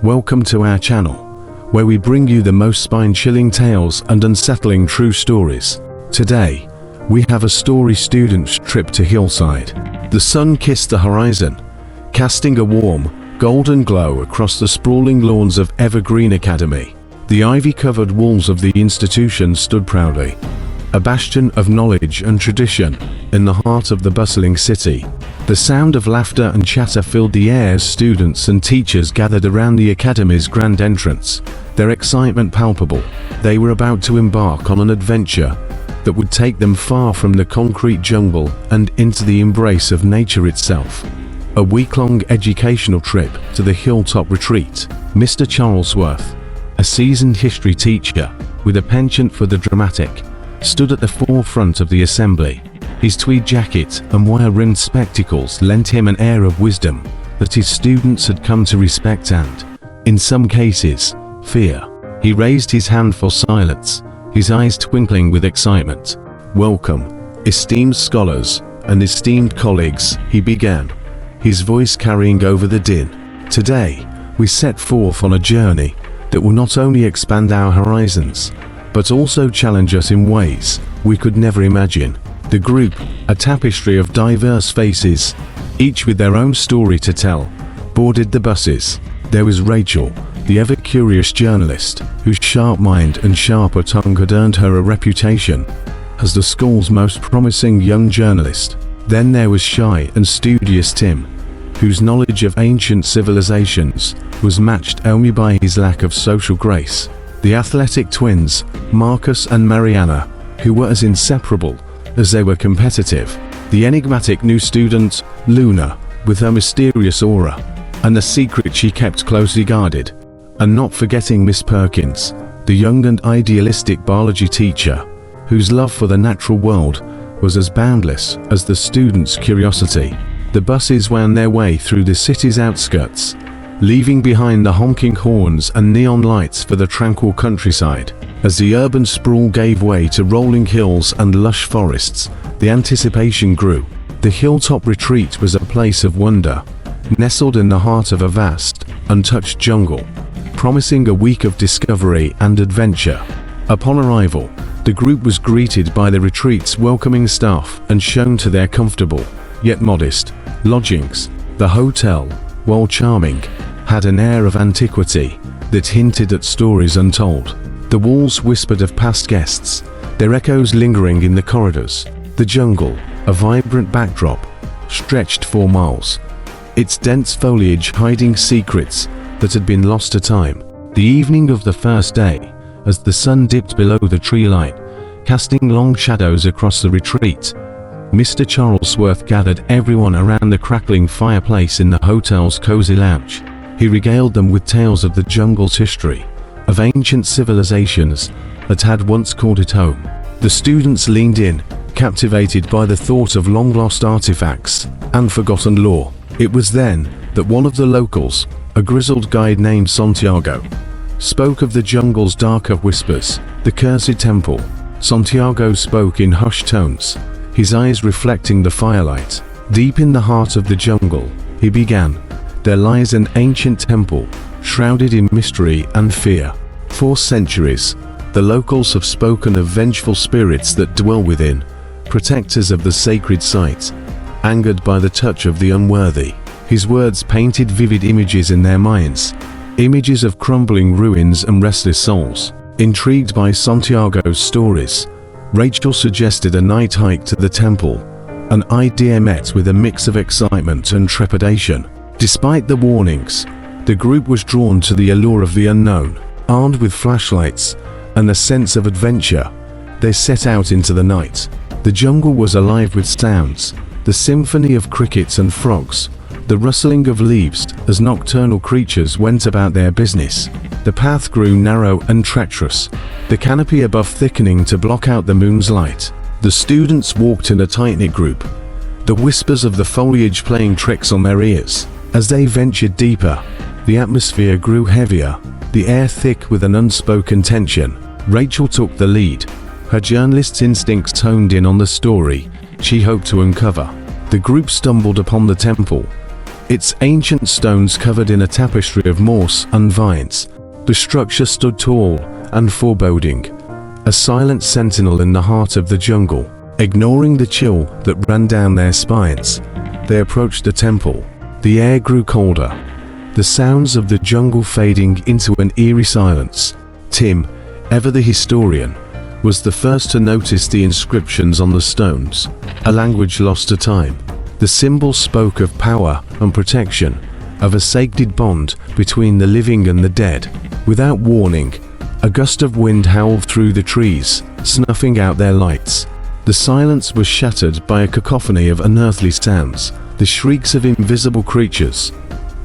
Welcome to our channel, where we bring you the most spine-chilling tales and unsettling true stories. Today, we have a story student's trip to Hillside. The sun kissed the horizon, casting a warm, golden glow across the sprawling lawns of Evergreen Academy. The ivy-covered walls of the institution stood proudly, a bastion of knowledge and tradition in the heart of the bustling city. The sound of laughter and chatter filled the air as students and teachers gathered around the academy's grand entrance, their excitement palpable. They were about to embark on an adventure that would take them far from the concrete jungle and into the embrace of nature itself. A week-long educational trip to the Hilltop Retreat. Mr. Charlesworth, a seasoned history teacher with a penchant for the dramatic, stood at the forefront of the assembly. His tweed jacket and wire-rimmed spectacles lent him an air of wisdom that his students had come to respect and, in some cases, fear. He raised his hand for silence, his eyes twinkling with excitement. "Welcome, esteemed scholars and esteemed colleagues," he began, his voice carrying over the din. "Today, we set forth on a journey that will not only expand our horizons, but also challenge us in ways we could never imagine." The group, a tapestry of diverse faces, each with their own story to tell, boarded the buses. There was Rachel, the ever-curious journalist, whose sharp mind and sharper tongue had earned her a reputation as the school's most promising young journalist. Then there was shy and studious Tim, whose knowledge of ancient civilizations was matched only by his lack of social grace. The athletic twins, Marcus and Mariana, who were as inseparable as they were competitive. The enigmatic new student, Luna, with her mysterious aura, and the secret she kept closely guarded. And not forgetting Miss Perkins, the young and idealistic biology teacher, whose love for the natural world was as boundless as the students' curiosity. The buses wound their way through the city's outskirts, leaving behind the honking horns and neon lights for the tranquil countryside. As the urban sprawl gave way to rolling hills and lush forests, the anticipation grew. The Hilltop Retreat was a place of wonder, nestled in the heart of a vast, untouched jungle, promising a week of discovery and adventure. Upon arrival, the group was greeted by the retreat's welcoming staff and shown to their comfortable, yet modest, lodgings. The hotel, while charming, had an air of antiquity that hinted at stories untold. The walls whispered of past guests, their echoes lingering in the corridors. The jungle, a vibrant backdrop, stretched for miles, its dense foliage hiding secrets that had been lost to time. The evening of the first day, as the sun dipped below the tree line, casting long shadows across the retreat, Mr. Charlesworth gathered everyone around the crackling fireplace in the hotel's cozy lounge. He regaled them with tales of the jungle's history, of ancient civilizations that had once called it home. The students leaned in, captivated by the thought of long-lost artifacts and forgotten lore. It was then that one of the locals, a grizzled guide named Santiago, spoke of the jungle's darker whispers, the cursed temple. Santiago spoke in hushed tones, his eyes reflecting the firelight. "Deep in the heart of the jungle," he began, "there lies an ancient temple, shrouded in mystery and fear. For centuries, the locals have spoken of vengeful spirits that dwell within, protectors of the sacred site, angered by the touch of the unworthy." His words painted vivid images in their minds, images of crumbling ruins and restless souls. Intrigued by Santiago's stories, Rachel suggested a night hike to the temple, an idea met with a mix of excitement and trepidation. Despite the warnings, the group was drawn to the allure of the unknown. Armed with flashlights and a sense of adventure, they set out into the night. The jungle was alive with sounds, the symphony of crickets and frogs, the rustling of leaves as nocturnal creatures went about their business. The path grew narrow and treacherous, the canopy above thickening to block out the moon's light. The students walked in a tight-knit group, the whispers of the foliage playing tricks on their ears. As they ventured deeper, the atmosphere grew heavier, the air thick with an unspoken tension. Rachel took the lead, her journalist's instincts honed in on the story she hoped to uncover. The group stumbled upon the temple, its ancient stones covered in a tapestry of moss and vines. The structure stood tall and foreboding, a silent sentinel in the heart of the jungle. Ignoring the chill that ran down their spines, they approached the temple. The air grew colder, the sounds of the jungle fading into an eerie silence. Tim, ever the historian, was the first to notice the inscriptions on the stones, a language lost to time. The symbols spoke of power and protection, of a sacred bond between the living and the dead. Without warning, a gust of wind howled through the trees, snuffing out their lights. The silence was shattered by a cacophony of unearthly sounds, the shrieks of invisible creatures,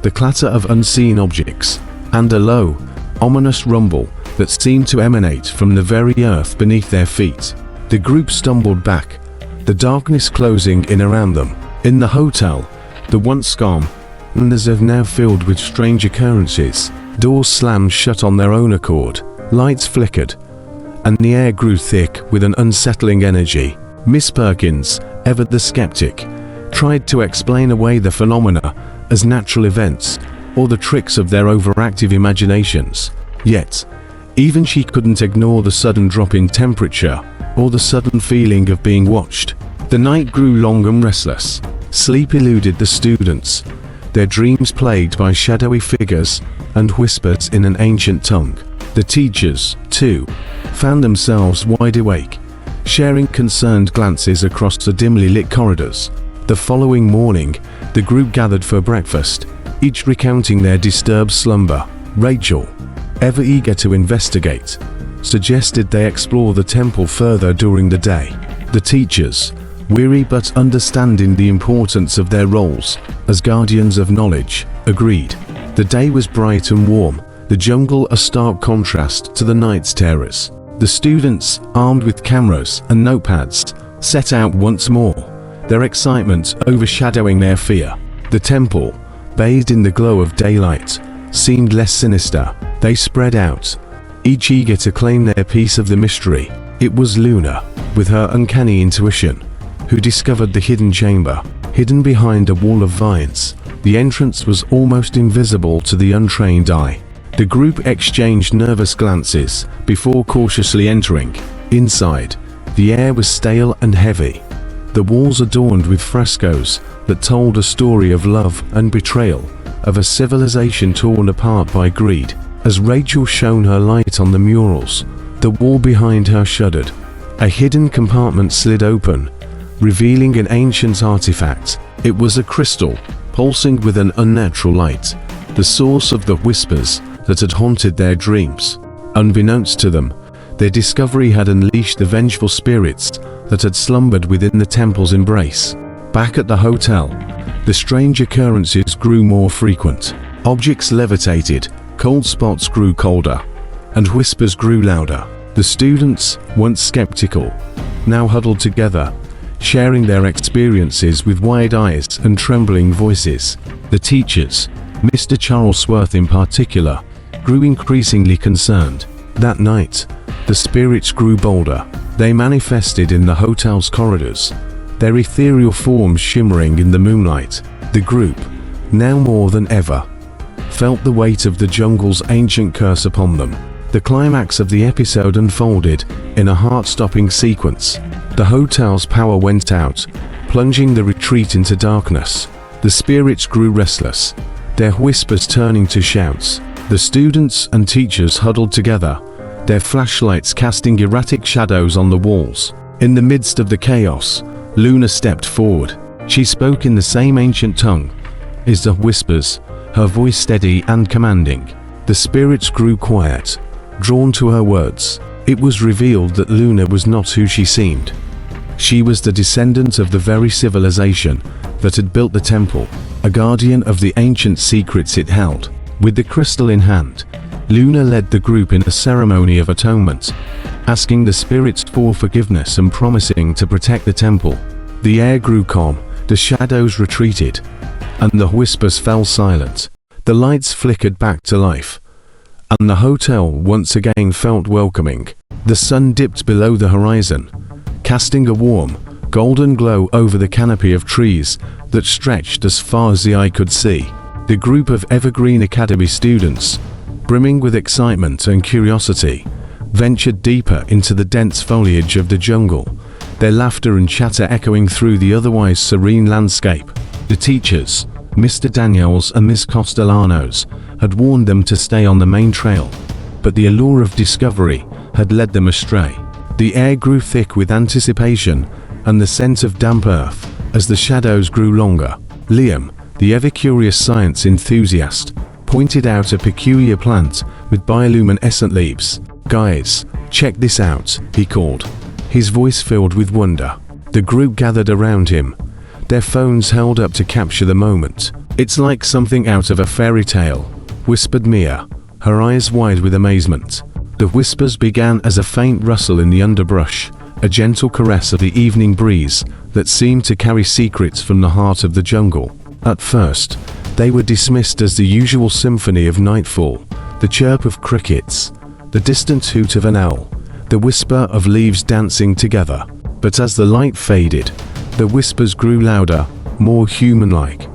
the clatter of unseen objects, and a low, ominous rumble that seemed to emanate from the very earth beneath their feet. The group stumbled back, the darkness closing in around them. In the hotel, the once calm windows are now filled with strange occurrences. Doors slammed shut on their own accord, lights flickered, and the air grew thick with an unsettling energy. Miss Perkins, ever the skeptic, tried to explain away the phenomena as natural events or the tricks of their overactive imaginations. Yet, even she couldn't ignore the sudden drop in temperature or the sudden feeling of being watched. The night grew long and restless. Sleep eluded the students, their dreams plagued by shadowy figures and whispers in an ancient tongue. The teachers, too, found themselves wide awake, sharing concerned glances across the dimly lit corridors. The following morning, the group gathered for breakfast, each recounting their disturbed slumber. Rachel, ever eager to investigate, suggested they explore the temple further during the day. The teachers, weary but understanding the importance of their roles as guardians of knowledge, agreed. The day was bright and warm, the jungle a stark contrast to the night's terrors. The students, armed with cameras and notepads, set out once more, their excitement overshadowing their fear. The temple, bathed in the glow of daylight, seemed less sinister. They spread out, each eager to claim their piece of the mystery. It was Luna, with her uncanny intuition, who discovered the hidden chamber. Hidden behind a wall of vines, the entrance was almost invisible to the untrained eye. The group exchanged nervous glances before cautiously entering. Inside, the air was stale and heavy, the walls adorned with frescoes that told a story of love and betrayal, of a civilization torn apart by greed. As Rachel shone her light on the murals, the wall behind her shuddered. A hidden compartment slid open, revealing an ancient artifact. It was a crystal, pulsing with an unnatural light, the source of the whispers that had haunted their dreams. Unbeknownst to them, their discovery had unleashed the vengeful spirits that had slumbered within the temple's embrace. Back at the hotel, the strange occurrences grew more frequent. Objects levitated, cold spots grew colder, and whispers grew louder. The students, once skeptical, now huddled together, sharing their experiences with wide eyes and trembling voices. The teachers, Mr. Charlesworth in particular, grew increasingly concerned. That night, the spirits grew bolder. They manifested in the hotel's corridors, their ethereal forms shimmering in the moonlight. The group, now more than ever, felt the weight of the jungle's ancient curse upon them. The climax of the episode unfolded in a heart-stopping sequence. The hotel's power went out, plunging the retreat into darkness. The spirits grew restless, their whispers turning to shouts. The students and teachers huddled together, their flashlights casting erratic shadows on the walls. In the midst of the chaos, Luna stepped forward. She spoke in the same ancient tongue as the whispers, her voice steady and commanding. The spirits grew quiet, drawn to her words. It was revealed that Luna was not who she seemed. She was the descendant of the very civilization that had built the temple, a guardian of the ancient secrets it held. With the crystal in hand, Luna led the group in a ceremony of atonement, asking the spirits for forgiveness and promising to protect the temple. The air grew calm, the shadows retreated, and the whispers fell silent. The lights flickered back to life, and the hotel once again felt welcoming. The sun dipped below the horizon, casting a warm, golden glow over the canopy of trees that stretched as far as the eye could see. The group of Evergreen Academy students, brimming with excitement and curiosity, ventured deeper into the dense foliage of the jungle, their laughter and chatter echoing through the otherwise serene landscape. The teachers, Mr. Daniels and Miss Castellanos, had warned them to stay on the main trail, but the allure of discovery had led them astray. The air grew thick with anticipation and the scent of damp earth as the shadows grew longer. Liam, the ever-curious science enthusiast, pointed out a peculiar plant with bioluminescent leaves. "Guys, check this out," he called, his voice filled with wonder. The group gathered around him, their phones held up to capture the moment. "It's like something out of a fairy tale," whispered Mia, her eyes wide with amazement. The whispers began as a faint rustle in the underbrush, a gentle caress of the evening breeze that seemed to carry secrets from the heart of the jungle. At first, they were dismissed as the usual symphony of nightfall, the chirp of crickets, the distant hoot of an owl, the whisper of leaves dancing together. But as the light faded, the whispers grew louder, more human-like,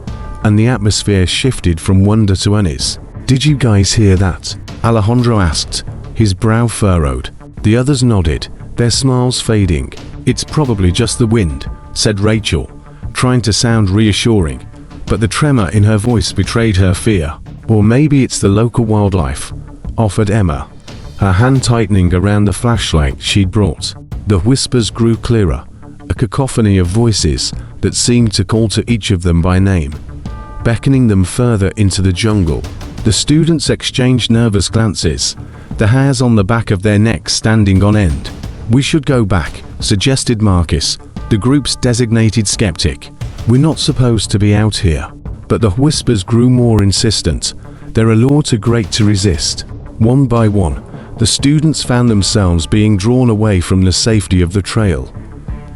and the atmosphere shifted from wonder to unease. "Did you guys hear that?" Alejandro asked, his brow furrowed. The others nodded, their smiles fading. "It's probably just the wind," said Rachel, trying to sound reassuring, but the tremor in her voice betrayed her fear. "Or maybe it's the local wildlife," offered Emma, her hand tightening around the flashlight she'd brought. The whispers grew clearer, a cacophony of voices that seemed to call to each of them by name, beckoning them further into the jungle. The students exchanged nervous glances, the hairs on the back of their necks standing on end. "We should go back," suggested Marcus, the group's designated skeptic. "We're not supposed to be out here." But the whispers grew more insistent, their allure too great to resist. One by one, the students found themselves being drawn away from the safety of the trail.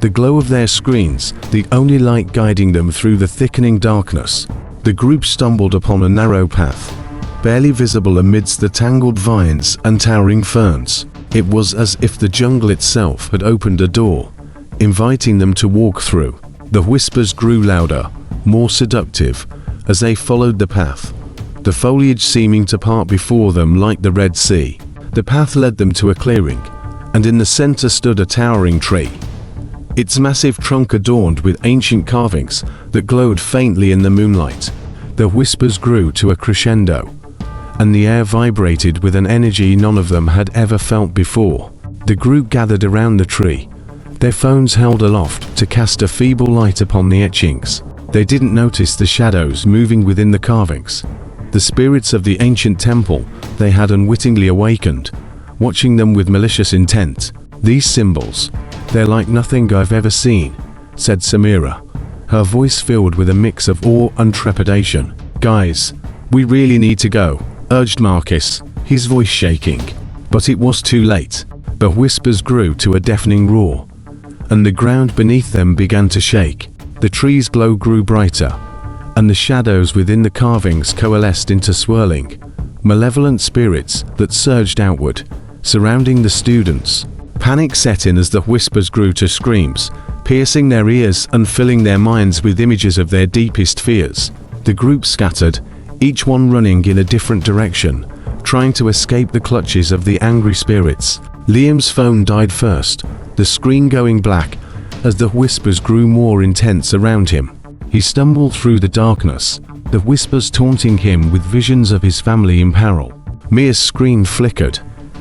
The glow of their screens, the only light guiding them through the thickening darkness. The group stumbled upon a narrow path, barely visible amidst the tangled vines and towering ferns. It was as if the jungle itself had opened a door, inviting them to walk through. The whispers grew louder, more seductive, as they followed the path, the foliage seeming to part before them like the Red Sea. The path led them to a clearing, and in the center stood a towering tree, its massive trunk adorned with ancient carvings that glowed faintly in the moonlight. The whispers grew to a crescendo, and the air vibrated with an energy none of them had ever felt before. The group gathered around the tree, their phones held aloft to cast a feeble light upon the etchings. They didn't notice the shadows moving within the carvings, the spirits of the ancient temple they had unwittingly awakened, watching them with malicious intent. "These symbols, they're like nothing I've ever seen," said Samira, her voice filled with a mix of awe and trepidation. "Guys, we really need to go," urged Marcus, his voice shaking. But it was too late. The whispers grew to a deafening roar, and the ground beneath them began to shake. The tree's glow grew brighter, and the shadows within the carvings coalesced into swirling, malevolent spirits that surged outward, surrounding the students. Panic set in as the whispers grew to screams, piercing their ears and filling their minds with images of their deepest fears. The group scattered, each one running in a different direction, trying to escape the clutches of the angry spirits. Liam's phone died first, the screen going black as the whispers grew more intense around him. He stumbled through the darkness, the whispers taunting him with visions of his family in peril. Mia's screen flickered,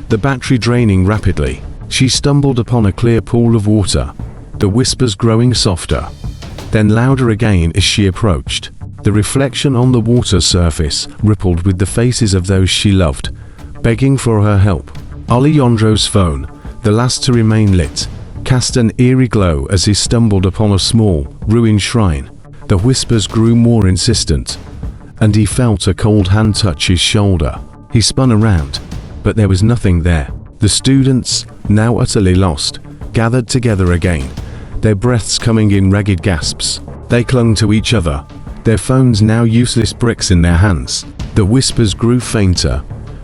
the battery draining rapidly. She stumbled upon a clear pool of water, the whispers growing softer, then louder again as she approached. The reflection on the water surface rippled with the faces of those she loved, begging for her help. Alejandro's phone, the last to remain lit, cast an eerie glow as he stumbled upon a small, ruined shrine. The whispers grew more insistent, and he felt a cold hand touch his shoulder. He spun around, but there was nothing there. The students, now utterly lost, gathered together again, their breaths coming in ragged gasps. They clung to each other, their phones now useless bricks in their hands. The whispers grew fainter,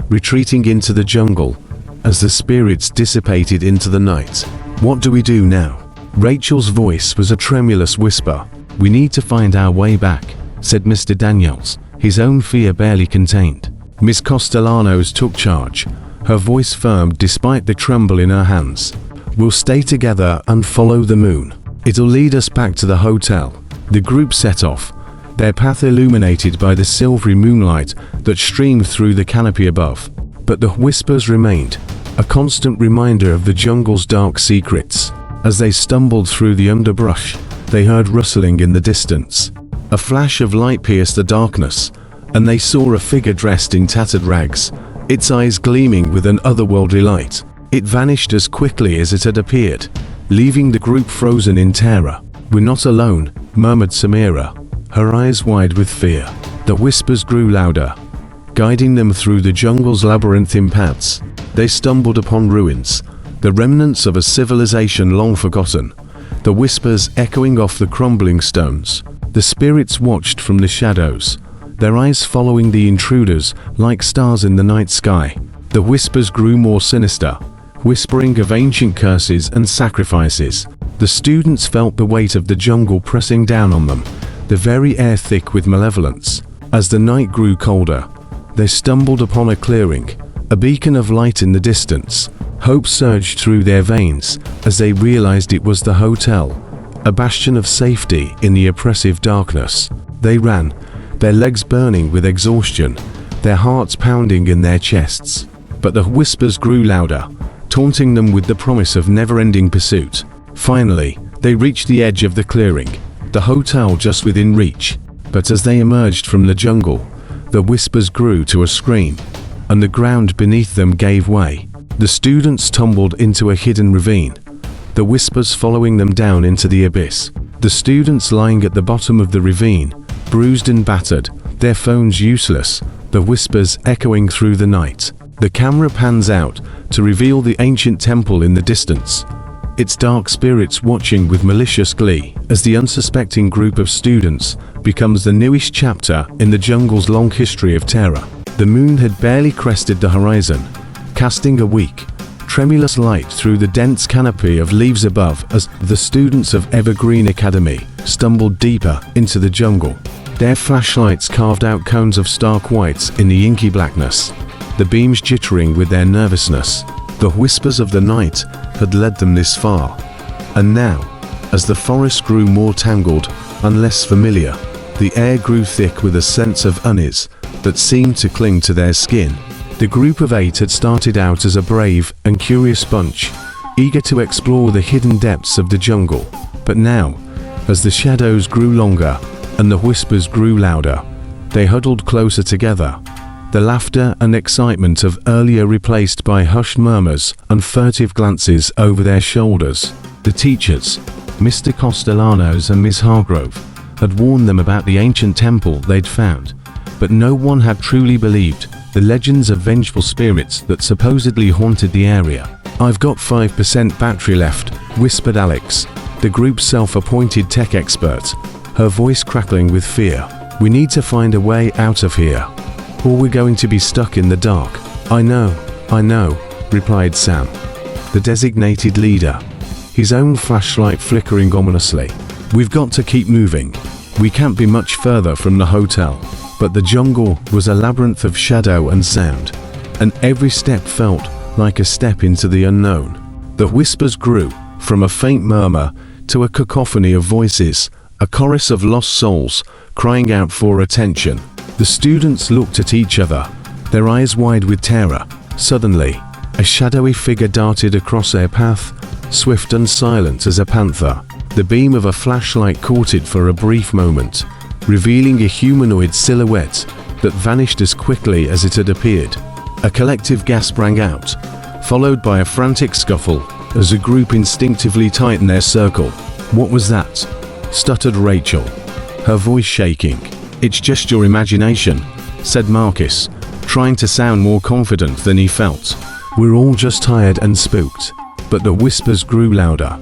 retreating into the jungle as the spirits dissipated into the night. "What do we do now?" Rachel's voice was a tremulous whisper. "We need to find our way back," said Mr. Daniels, his own fear barely contained. Miss Castellanos took charge, her voice firm despite the tremble in her hands. "We'll stay together and follow the moon. It'll lead us back to the hotel." The group set off, their path illuminated by the silvery moonlight that streamed through the canopy above. But the whispers remained, a constant reminder of the jungle's dark secrets. As they stumbled through the underbrush, they heard rustling in the distance. A flash of light pierced the darkness, and they saw a figure dressed in tattered rags, its eyes gleaming with an otherworldly light. It vanished as quickly as it had appeared, leaving the group frozen in terror. "We're not alone," murmured Samira, her eyes wide with fear. The whispers grew louder, guiding them through the jungle's labyrinthine paths. They stumbled upon ruins, the remnants of a civilization long forgotten, the whispers echoing off the crumbling stones. The spirits watched from the shadows, their eyes following the intruders like stars in the night sky. The whispers grew more sinister, whispering of ancient curses and sacrifices. The students felt the weight of the jungle pressing down on them, the very air thick with malevolence. As the night grew colder, they stumbled upon a clearing, a beacon of light in the distance. Hope surged through their veins as they realized it was the hotel, a bastion of safety in the oppressive darkness. They ran, their legs burning with exhaustion, their hearts pounding in their chests. But the whispers grew louder, taunting them with the promise of never-ending pursuit. Finally, they reached the edge of the clearing, the hotel just within reach. But as they emerged from the jungle, the whispers grew to a scream, and the ground beneath them gave way. The students tumbled into a hidden ravine, the whispers following them down into the abyss. The students lying at the bottom of the ravine, bruised and battered, their phones useless, the whispers echoing through the night. The camera pans out to reveal the ancient temple in the distance, its dark spirits watching with malicious glee as the unsuspecting group of students becomes the newest chapter in the jungle's long history of terror. The moon had barely crested the horizon, casting a weak, tremulous light through the dense canopy of leaves above as the students of Evergreen Academy stumbled deeper into the jungle. Their flashlights carved out cones of stark whites in the inky blackness, the beams jittering with their nervousness. The whispers of the night had led them this far, and now, as the forest grew more tangled and less familiar, the air grew thick with a sense of unease that seemed to cling to their skin. The group of 8 had started out as a brave and curious bunch, eager to explore the hidden depths of the jungle. But now, as the shadows grew longer and the whispers grew louder, they huddled closer together, the laughter and excitement of earlier replaced by hushed murmurs and furtive glances over their shoulders. The teachers, Mr. Castellanos and Miss Hargrove, had warned them about the ancient temple they'd found, but no one had truly believed the legends of vengeful spirits that supposedly haunted the area. "I've got 5% battery left," whispered Alex, the group's self-appointed tech expert, her voice crackling with fear. "We need to find a way out of here, or we're going to be stuck in the dark." I know, replied Sam, the designated leader, his own flashlight flickering ominously. "We've got to keep moving. We can't be much further from the hotel." But the jungle was a labyrinth of shadow and sound, and every step felt like a step into the unknown. The whispers grew, from a faint murmur to a cacophony of voices, a chorus of lost souls crying out for attention. The students looked at each other, their eyes wide with terror. Suddenly, a shadowy figure darted across their path, swift and silent as a panther. The beam of a flashlight caught it for a brief moment, revealing a humanoid silhouette that vanished as quickly as it had appeared. A collective gasp rang out, followed by a frantic scuffle as the group instinctively tightened their circle. "What was that?" stuttered Rachel, her voice shaking. "It's just your imagination," said Marcus, trying to sound more confident than he felt. "We're all just tired and spooked." But the whispers grew louder,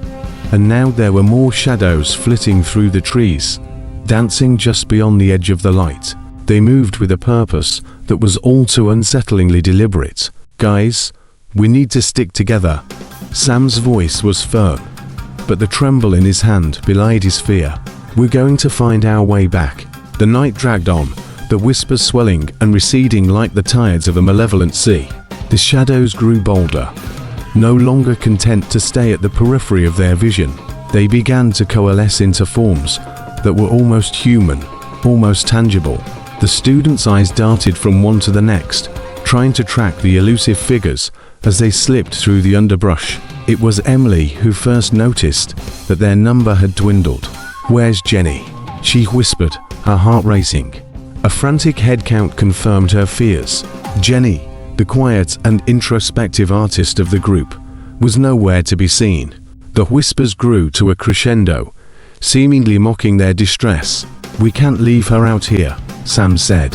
and now there were more shadows flitting through the trees, dancing just beyond the edge of the light. They moved with a purpose that was all too unsettlingly deliberate. "Guys, we need to stick together." Sam's voice was firm, but the tremble in his hand belied his fear. We're going to find our way back." The night dragged on, the whispers swelling and receding like the tides of a malevolent sea. The shadows grew bolder. No longer content to stay at the periphery of their vision, they began to coalesce into forms that were almost human, almost tangible. The students' eyes darted from one to the next, trying to track the elusive figures as they slipped through the underbrush. It was Emily who first noticed that their number had dwindled. "Where's Jenny?" she whispered, her heart racing. A frantic head count confirmed her fears. Jenny, the quiet and introspective artist of the group, was nowhere to be seen. The whispers grew to a crescendo, seemingly mocking their distress. "We can't leave her out here," Sam said,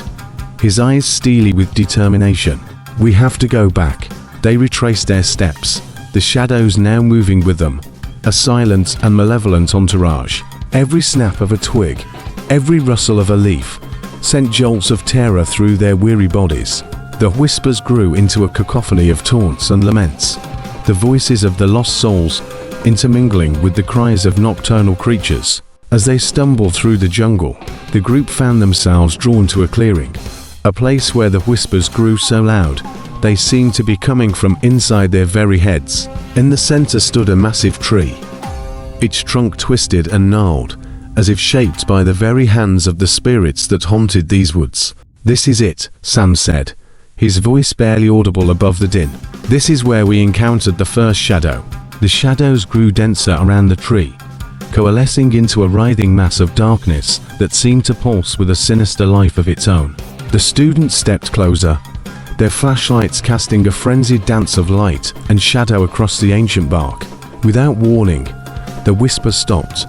his eyes steely with determination. "We have to go back." They retraced their steps, the shadows now moving with them, a silent and malevolent entourage. Every snap of a twig, every rustle of a leaf, sent jolts of terror through their weary bodies. The whispers grew into a cacophony of taunts and laments, the voices of the lost souls intermingling with the cries of nocturnal creatures. As they stumbled through the jungle, the group found themselves drawn to a clearing, a place where the whispers grew so loud they seemed to be coming from inside their very heads. In the center stood a massive tree, its trunk twisted and gnarled, as if shaped by the very hands of the spirits that haunted these woods. "This is it," Sam said, his voice barely audible above the din. "This is where we encountered the first shadow." The shadows grew denser around the tree, coalescing into a writhing mass of darkness that seemed to pulse with a sinister life of its own. The students stepped closer, their flashlights casting a frenzied dance of light and shadow across the ancient bark. Without warning, the whisper stopped,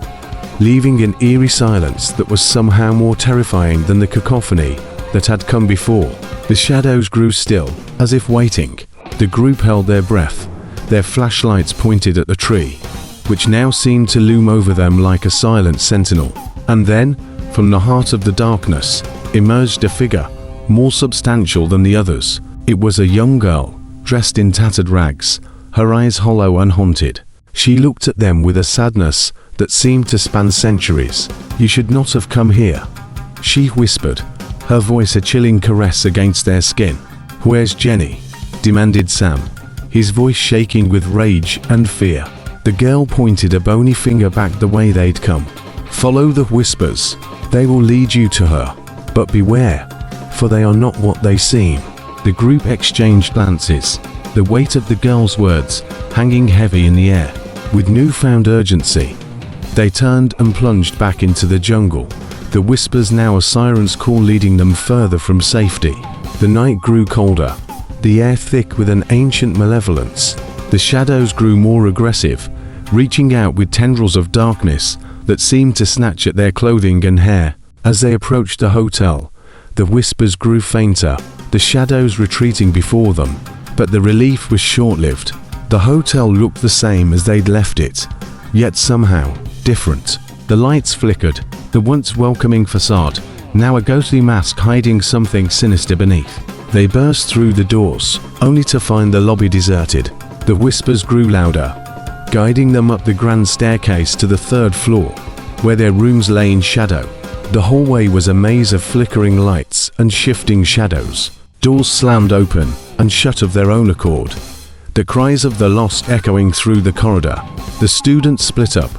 leaving an eerie silence that was somehow more terrifying than the cacophony that had come before. The shadows grew still, as if waiting. The group held their breath, their flashlights pointed at the tree, which now seemed to loom over them like a silent sentinel. And then, from the heart of the darkness, emerged a figure, more substantial than the others. It was a young girl, dressed in tattered rags, her eyes hollow and haunted. She looked at them with a sadness that seemed to span centuries. "You should not have come here," she whispered, her voice a chilling caress against their skin. "Where's Jenny?" demanded Sam, his voice shaking with rage and fear. The girl pointed a bony finger back the way they'd come. "Follow the whispers. They will lead you to her. But beware, for they are not what they seem." The group exchanged glances, the weight of the girl's words hanging heavy in the air. With newfound urgency, they turned and plunged back into the jungle, the whispers now a siren's call leading them further from safety. The night grew colder, the air thick with an ancient malevolence. The shadows grew more aggressive, reaching out with tendrils of darkness that seemed to snatch at their clothing and hair. As they approached the hotel, the whispers grew fainter, the shadows retreating before them. But the relief was short-lived. The hotel looked the same as they'd left it, yet somehow different. The lights flickered, the once welcoming facade, now a ghostly mask hiding something sinister beneath. They burst through the doors, only to find the lobby deserted. The whispers grew louder, guiding them up the grand staircase to the third floor, where their rooms lay in shadow. The hallway was a maze of flickering lights and shifting shadows. Doors slammed open and shut of their own accord, the cries of the lost echoing through the corridor. The students split up,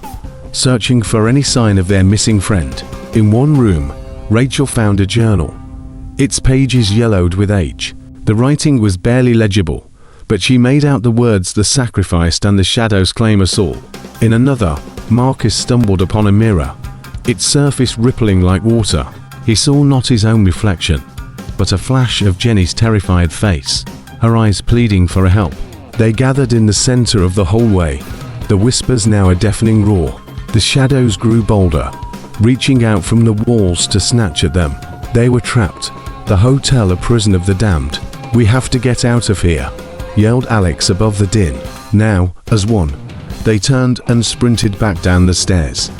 searching for any sign of their missing friend. In one room, Rachel found a journal, its pages yellowed with age. The writing was barely legible, but she made out the words "the sacrificed" and "the shadows claim us all." In another, Marcus stumbled upon a mirror, its surface rippling like water. He saw not his own reflection, but a flash of Jenny's terrified face, her eyes pleading for help. They gathered in the center of the hallway, the whispers now a deafening roar. The shadows grew bolder, reaching out from the walls to snatch at them. They were trapped, the hotel a prison of the damned. "We have to get out of here," yelled Alex above the din. Now, as one, they turned and sprinted back down the stairs,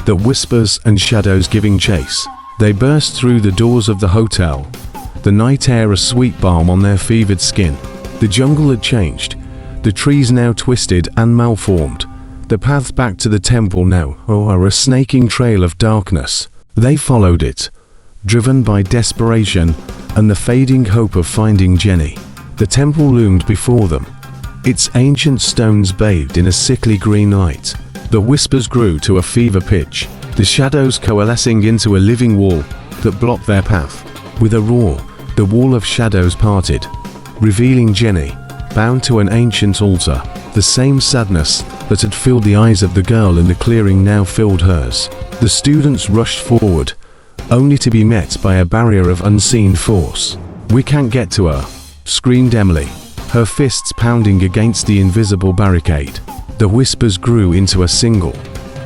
the whispers and shadows giving chase. They burst through the doors of the hotel, the night air a sweet balm on their fevered skin. The jungle had changed, the trees now twisted and malformed, The path back to the temple now are a snaking trail of darkness. They followed it, driven by desperation and the fading hope of finding Jenny. The temple loomed before them, its ancient stones bathed in a sickly green light. The whispers grew to a fever pitch, the shadows coalescing into a living wall that blocked their path. With a roar, the wall of shadows parted, revealing Jenny, bound to an ancient altar. The same sadness that had filled the eyes of the girl in the clearing now filled hers. The students rushed forward, only to be met by a barrier of unseen force. "We can't get to her," screamed Emily, her fists pounding against the invisible barricade. The whispers grew into a single,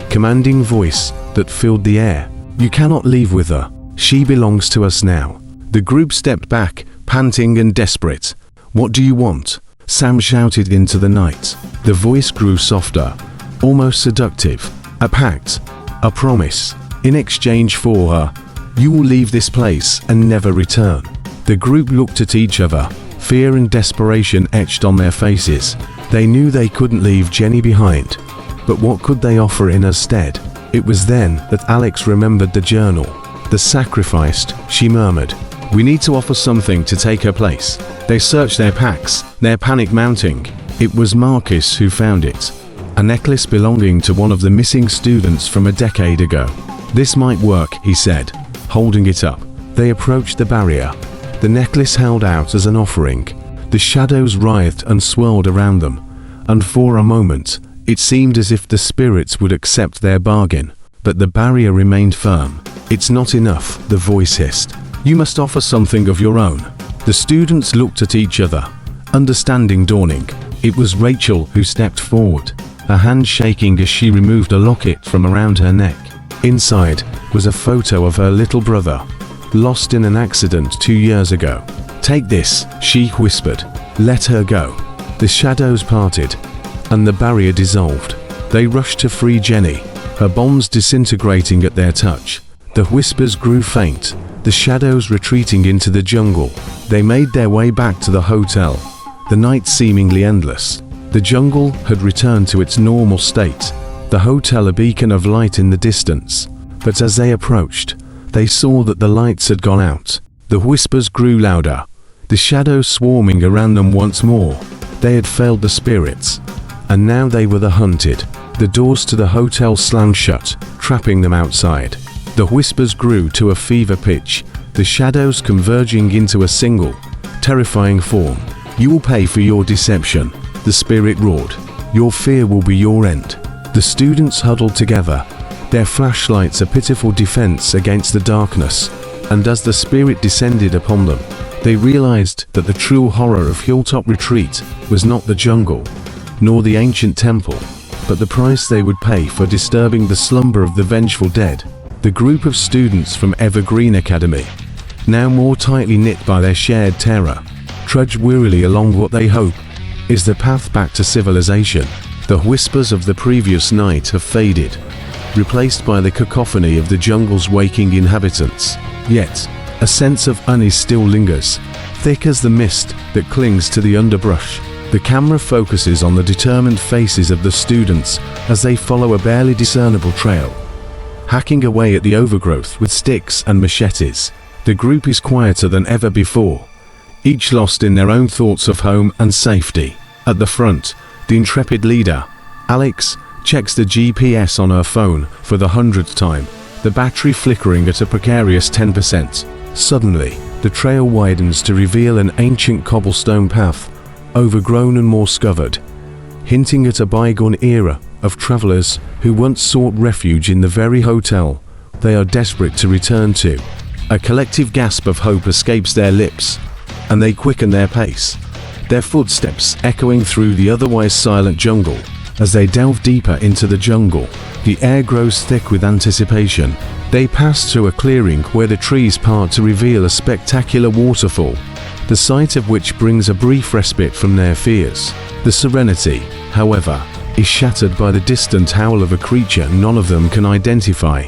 commanding voice that filled the air. "You cannot leave with her. She belongs to us now." The group stepped back, panting and desperate. "What do you want?" Sam shouted into the night. The voice grew softer, almost seductive. "A pact, a promise. In exchange for her, you will leave this place and never return." The group looked at each other, fear and desperation etched on their faces. They knew they couldn't leave Jenny behind, but what could they offer in her stead? It was then that Alex remembered the journal. "The sacrificed," she murmured. "We need to offer something to take her place." They searched their packs, their panic mounting. It was Marcus who found it, a necklace belonging to one of the missing students from a decade ago. "This might work," he said, holding it up. They approached the barrier, the necklace held out as an offering. The shadows writhed and swirled around them, and for a moment, it seemed as if the spirits would accept their bargain. But the barrier remained firm. "It's not enough," the voice hissed. "You must offer something of your own." The students looked at each other, understanding dawning. It was Rachel who stepped forward, her hand shaking as she removed a locket from around her neck. Inside was a photo of her little brother, lost in an accident 2 years ago. "Take this," she whispered. "Let her go." The shadows parted, and the barrier dissolved. They rushed to free Jenny, her bonds disintegrating at their touch. The whispers grew faint, the shadows retreating into the jungle. They made their way back to the hotel, the night seemingly endless. The jungle had returned to its normal state, the hotel a beacon of light in the distance. But as they approached, they saw that the lights had gone out. The whispers grew louder, the shadows swarming around them once more. They had failed the spirits, and now they were the hunted. The doors to the hotel slammed shut, trapping them outside. The whispers grew to a fever pitch, the shadows converging into a single, terrifying form. "You will pay for your deception," the spirit roared. "Your fear will be your end." The students huddled together, their flashlights a pitiful defense against the darkness, and as the spirit descended upon them, they realized that the true horror of Hilltop Retreat was not the jungle, nor the ancient temple, but the price they would pay for disturbing the slumber of the vengeful dead. The group of students from Evergreen Academy, now more tightly knit by their shared terror, trudge wearily along what they hope is the path back to civilization. The whispers of the previous night have faded, replaced by the cacophony of the jungle's waking inhabitants. Yet, a sense of unease still lingers, thick as the mist that clings to the underbrush. The camera focuses on the determined faces of the students as they follow a barely discernible trail, hacking away at the overgrowth with sticks and machetes. The group is quieter than ever before, each lost in their own thoughts of home and safety. At the front, the intrepid leader, Alex, checks the GPS on her phone for the 100th time, the battery flickering at a precarious 10%. Suddenly, the trail widens to reveal an ancient cobblestone path, overgrown and moss-covered, hinting at a bygone era of travelers who once sought refuge in the very hotel they are desperate to return to. A collective gasp of hope escapes their lips, and they quicken their pace, their footsteps echoing through the otherwise silent jungle. As they delve deeper into the jungle, the air grows thick with anticipation. They pass through a clearing where the trees part to reveal a spectacular waterfall, the sight of which brings a brief respite from their fears. The serenity, however, is shattered by the distant howl of a creature none of them can identify,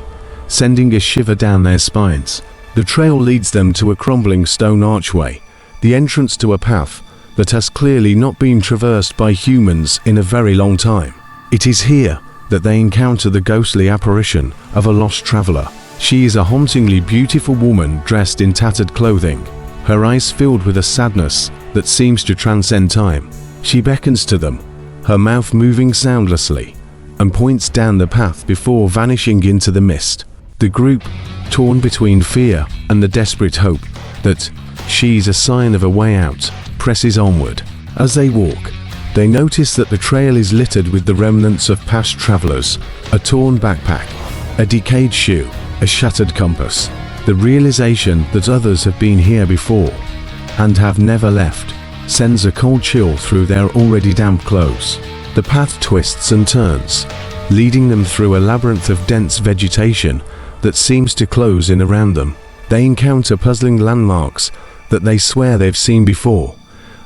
sending a shiver down their spines. The trail leads them to a crumbling stone archway, the entrance to a path that has clearly not been traversed by humans in a very long time. It is here that they encounter the ghostly apparition of a lost traveler. She is a hauntingly beautiful woman dressed in tattered clothing, her eyes filled with a sadness that seems to transcend time. She beckons to them, her mouth moving soundlessly, and points down the path before vanishing into the mist. The group, torn between fear and the desperate hope that she's a sign of a way out, presses onward. As they walk, they notice that the trail is littered with the remnants of past travelers, a torn backpack, a decayed shoe, a shattered compass. The realization that others have been here before and have never left sends a cold chill through their already damp clothes. The path twists and turns, leading them through a labyrinth of dense vegetation that seems to close in around them. They encounter puzzling landmarks that they swear they've seen before,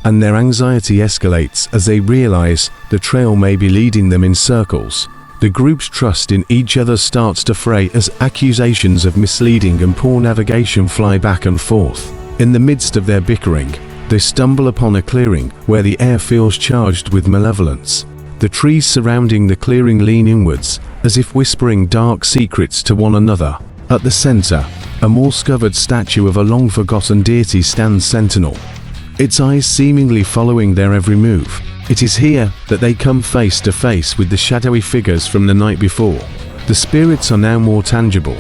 and their anxiety escalates as they realize the trail may be leading them in circles. The group's trust in each other starts to fray as accusations of misleading and poor navigation fly back and forth. In the midst of their bickering, they stumble upon a clearing where the air feels charged with malevolence. The trees surrounding the clearing lean inwards, as if whispering dark secrets to one another. At the center, a moss-covered statue of a long-forgotten deity stands sentinel, its eyes seemingly following their every move. It is here that they come face to face with the shadowy figures from the night before. The spirits are now more tangible,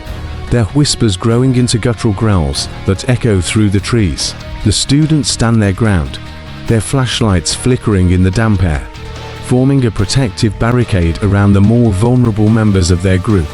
their whispers growing into guttural growls that echo through the trees. The students stand their ground, their flashlights flickering in the damp air, forming a protective barricade around the more vulnerable members of their group.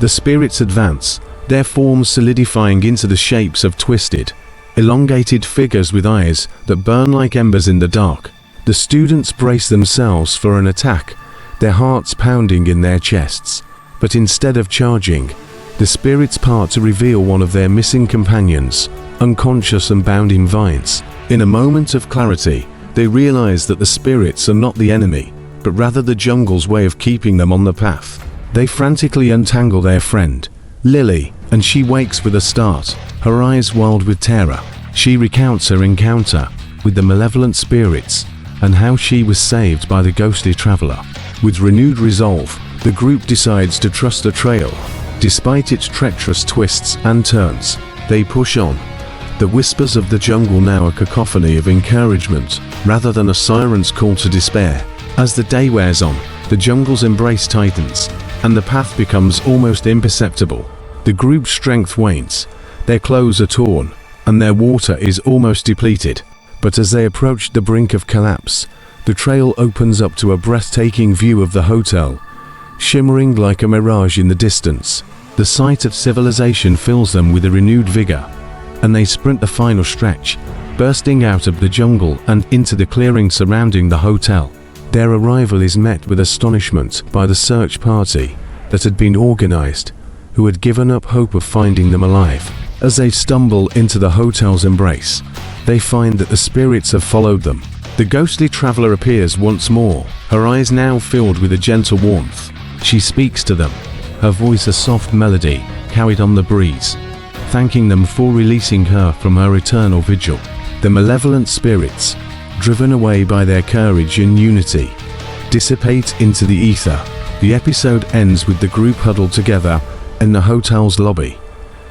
The spirits advance, their forms solidifying into the shapes of twisted, elongated figures with eyes that burn like embers in the dark. The students brace themselves for an attack, their hearts pounding in their chests. But instead of charging, the spirits part to reveal one of their missing companions, unconscious and bound in vines. In a moment of clarity, they realize that the spirits are not the enemy, but rather the jungle's way of keeping them on the path. They frantically untangle their friend, Lily, and she wakes with a start, her eyes wild with terror. She recounts her encounter with the malevolent spirits and how she was saved by the ghostly traveler. With renewed resolve, the group decides to trust the trail. Despite its treacherous twists and turns, they push on. The whispers of the jungle now a cacophony of encouragement rather than a siren's call to despair. As the day wears on, the jungle's embrace tightens, and the path becomes almost imperceptible. The group's strength wanes, their clothes are torn, and their water is almost depleted. But as they approach the brink of collapse, the trail opens up to a breathtaking view of the hotel, shimmering like a mirage in the distance. The sight of civilization fills them with a renewed vigor, and they sprint the final stretch, bursting out of the jungle and into the clearing surrounding the hotel. Their arrival is met with astonishment by the search party that had been organized, who had given up hope of finding them alive. As they stumble into the hotel's embrace, they find that the spirits have followed them. The ghostly traveler appears once more, her eyes now filled with a gentle warmth. She speaks to them, her voice a soft melody carried on the breeze, thanking them for releasing her from her eternal vigil. The malevolent spirits, driven away by their courage and unity, dissipate into the ether. The episode ends with the group huddled together in the hotel's lobby,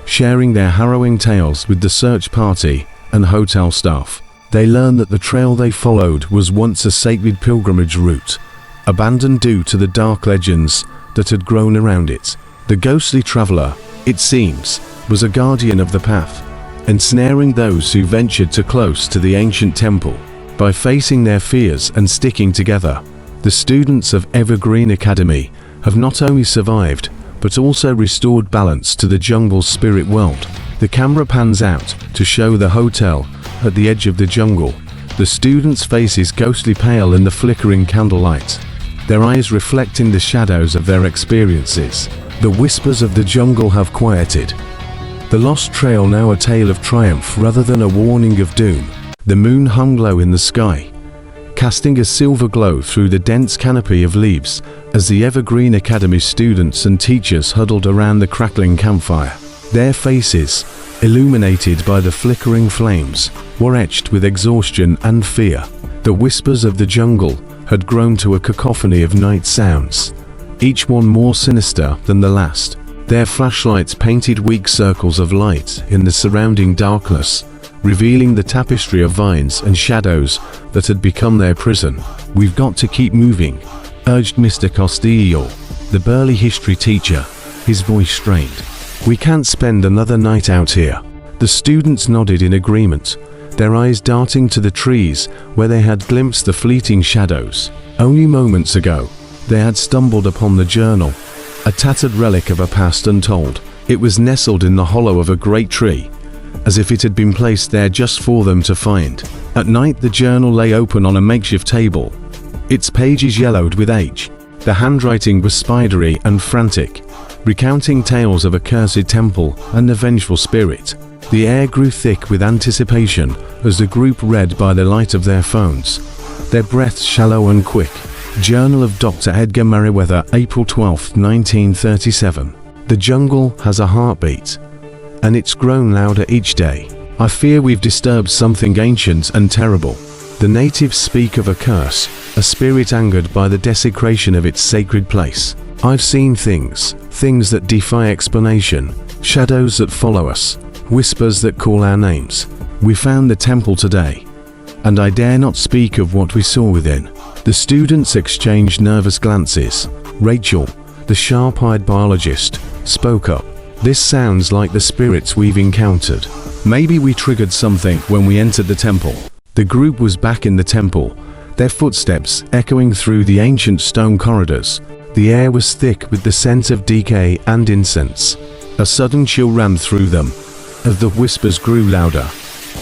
sharing their harrowing tales with the search party and hotel staff. They learn that the trail they followed was once a sacred pilgrimage route, abandoned due to the dark legends that had grown around it. The ghostly traveler, it seems, was a guardian of the path, ensnaring those who ventured too close to the ancient temple. By facing their fears and sticking together, the students of Evergreen Academy have not only survived, but also restored balance to the jungle's spirit world. The camera pans out to show the hotel at the edge of the jungle, the students' faces ghostly pale in the flickering candlelight, their eyes reflecting the shadows of their experiences. The whispers of the jungle have quieted, the lost trail now a tale of triumph rather than a warning of doom. The moon hung low in the sky, casting a silver glow through the dense canopy of leaves as the Evergreen Academy students and teachers huddled around the crackling campfire. Their faces, illuminated by the flickering flames, were etched with exhaustion and fear. The whispers of the jungle had grown to a cacophony of night sounds, each one more sinister than the last. Their flashlights painted weak circles of light in the surrounding darkness, revealing the tapestry of vines and shadows that had become their prison. "We've got to keep moving," urged Mr. Castillo, the burly history teacher, his voice strained. "We can't spend another night out here." The students nodded in agreement, their eyes darting to the trees where they had glimpsed the fleeting shadows. Only moments ago, they had stumbled upon the journal, a tattered relic of a past untold. It was nestled in the hollow of a great tree, as if it had been placed there just for them to find. At night, the journal lay open on a makeshift table, its pages yellowed with age. The handwriting was spidery and frantic, recounting tales of a cursed temple and a vengeful spirit. The air grew thick with anticipation as the group read by the light of their phones, their breaths shallow and quick. Journal of Dr. Edgar Merriweather, April 12, 1937. "The jungle has a heartbeat, and it's grown louder each day. I fear we've disturbed something ancient and terrible. The natives speak of a curse, a spirit angered by the desecration of its sacred place. I've seen things that defy explanation, shadows that follow us, whispers that call our names. We found the temple today, and I dare not speak of what we saw within." The students exchanged nervous glances. Rachel, the sharp-eyed biologist, spoke up. "This sounds like the spirits we've encountered. Maybe we triggered something when we entered the temple." The group was back in the temple, their footsteps echoing through the ancient stone corridors. The air was thick with the scent of decay and incense. A sudden chill ran through them, as the whispers grew louder.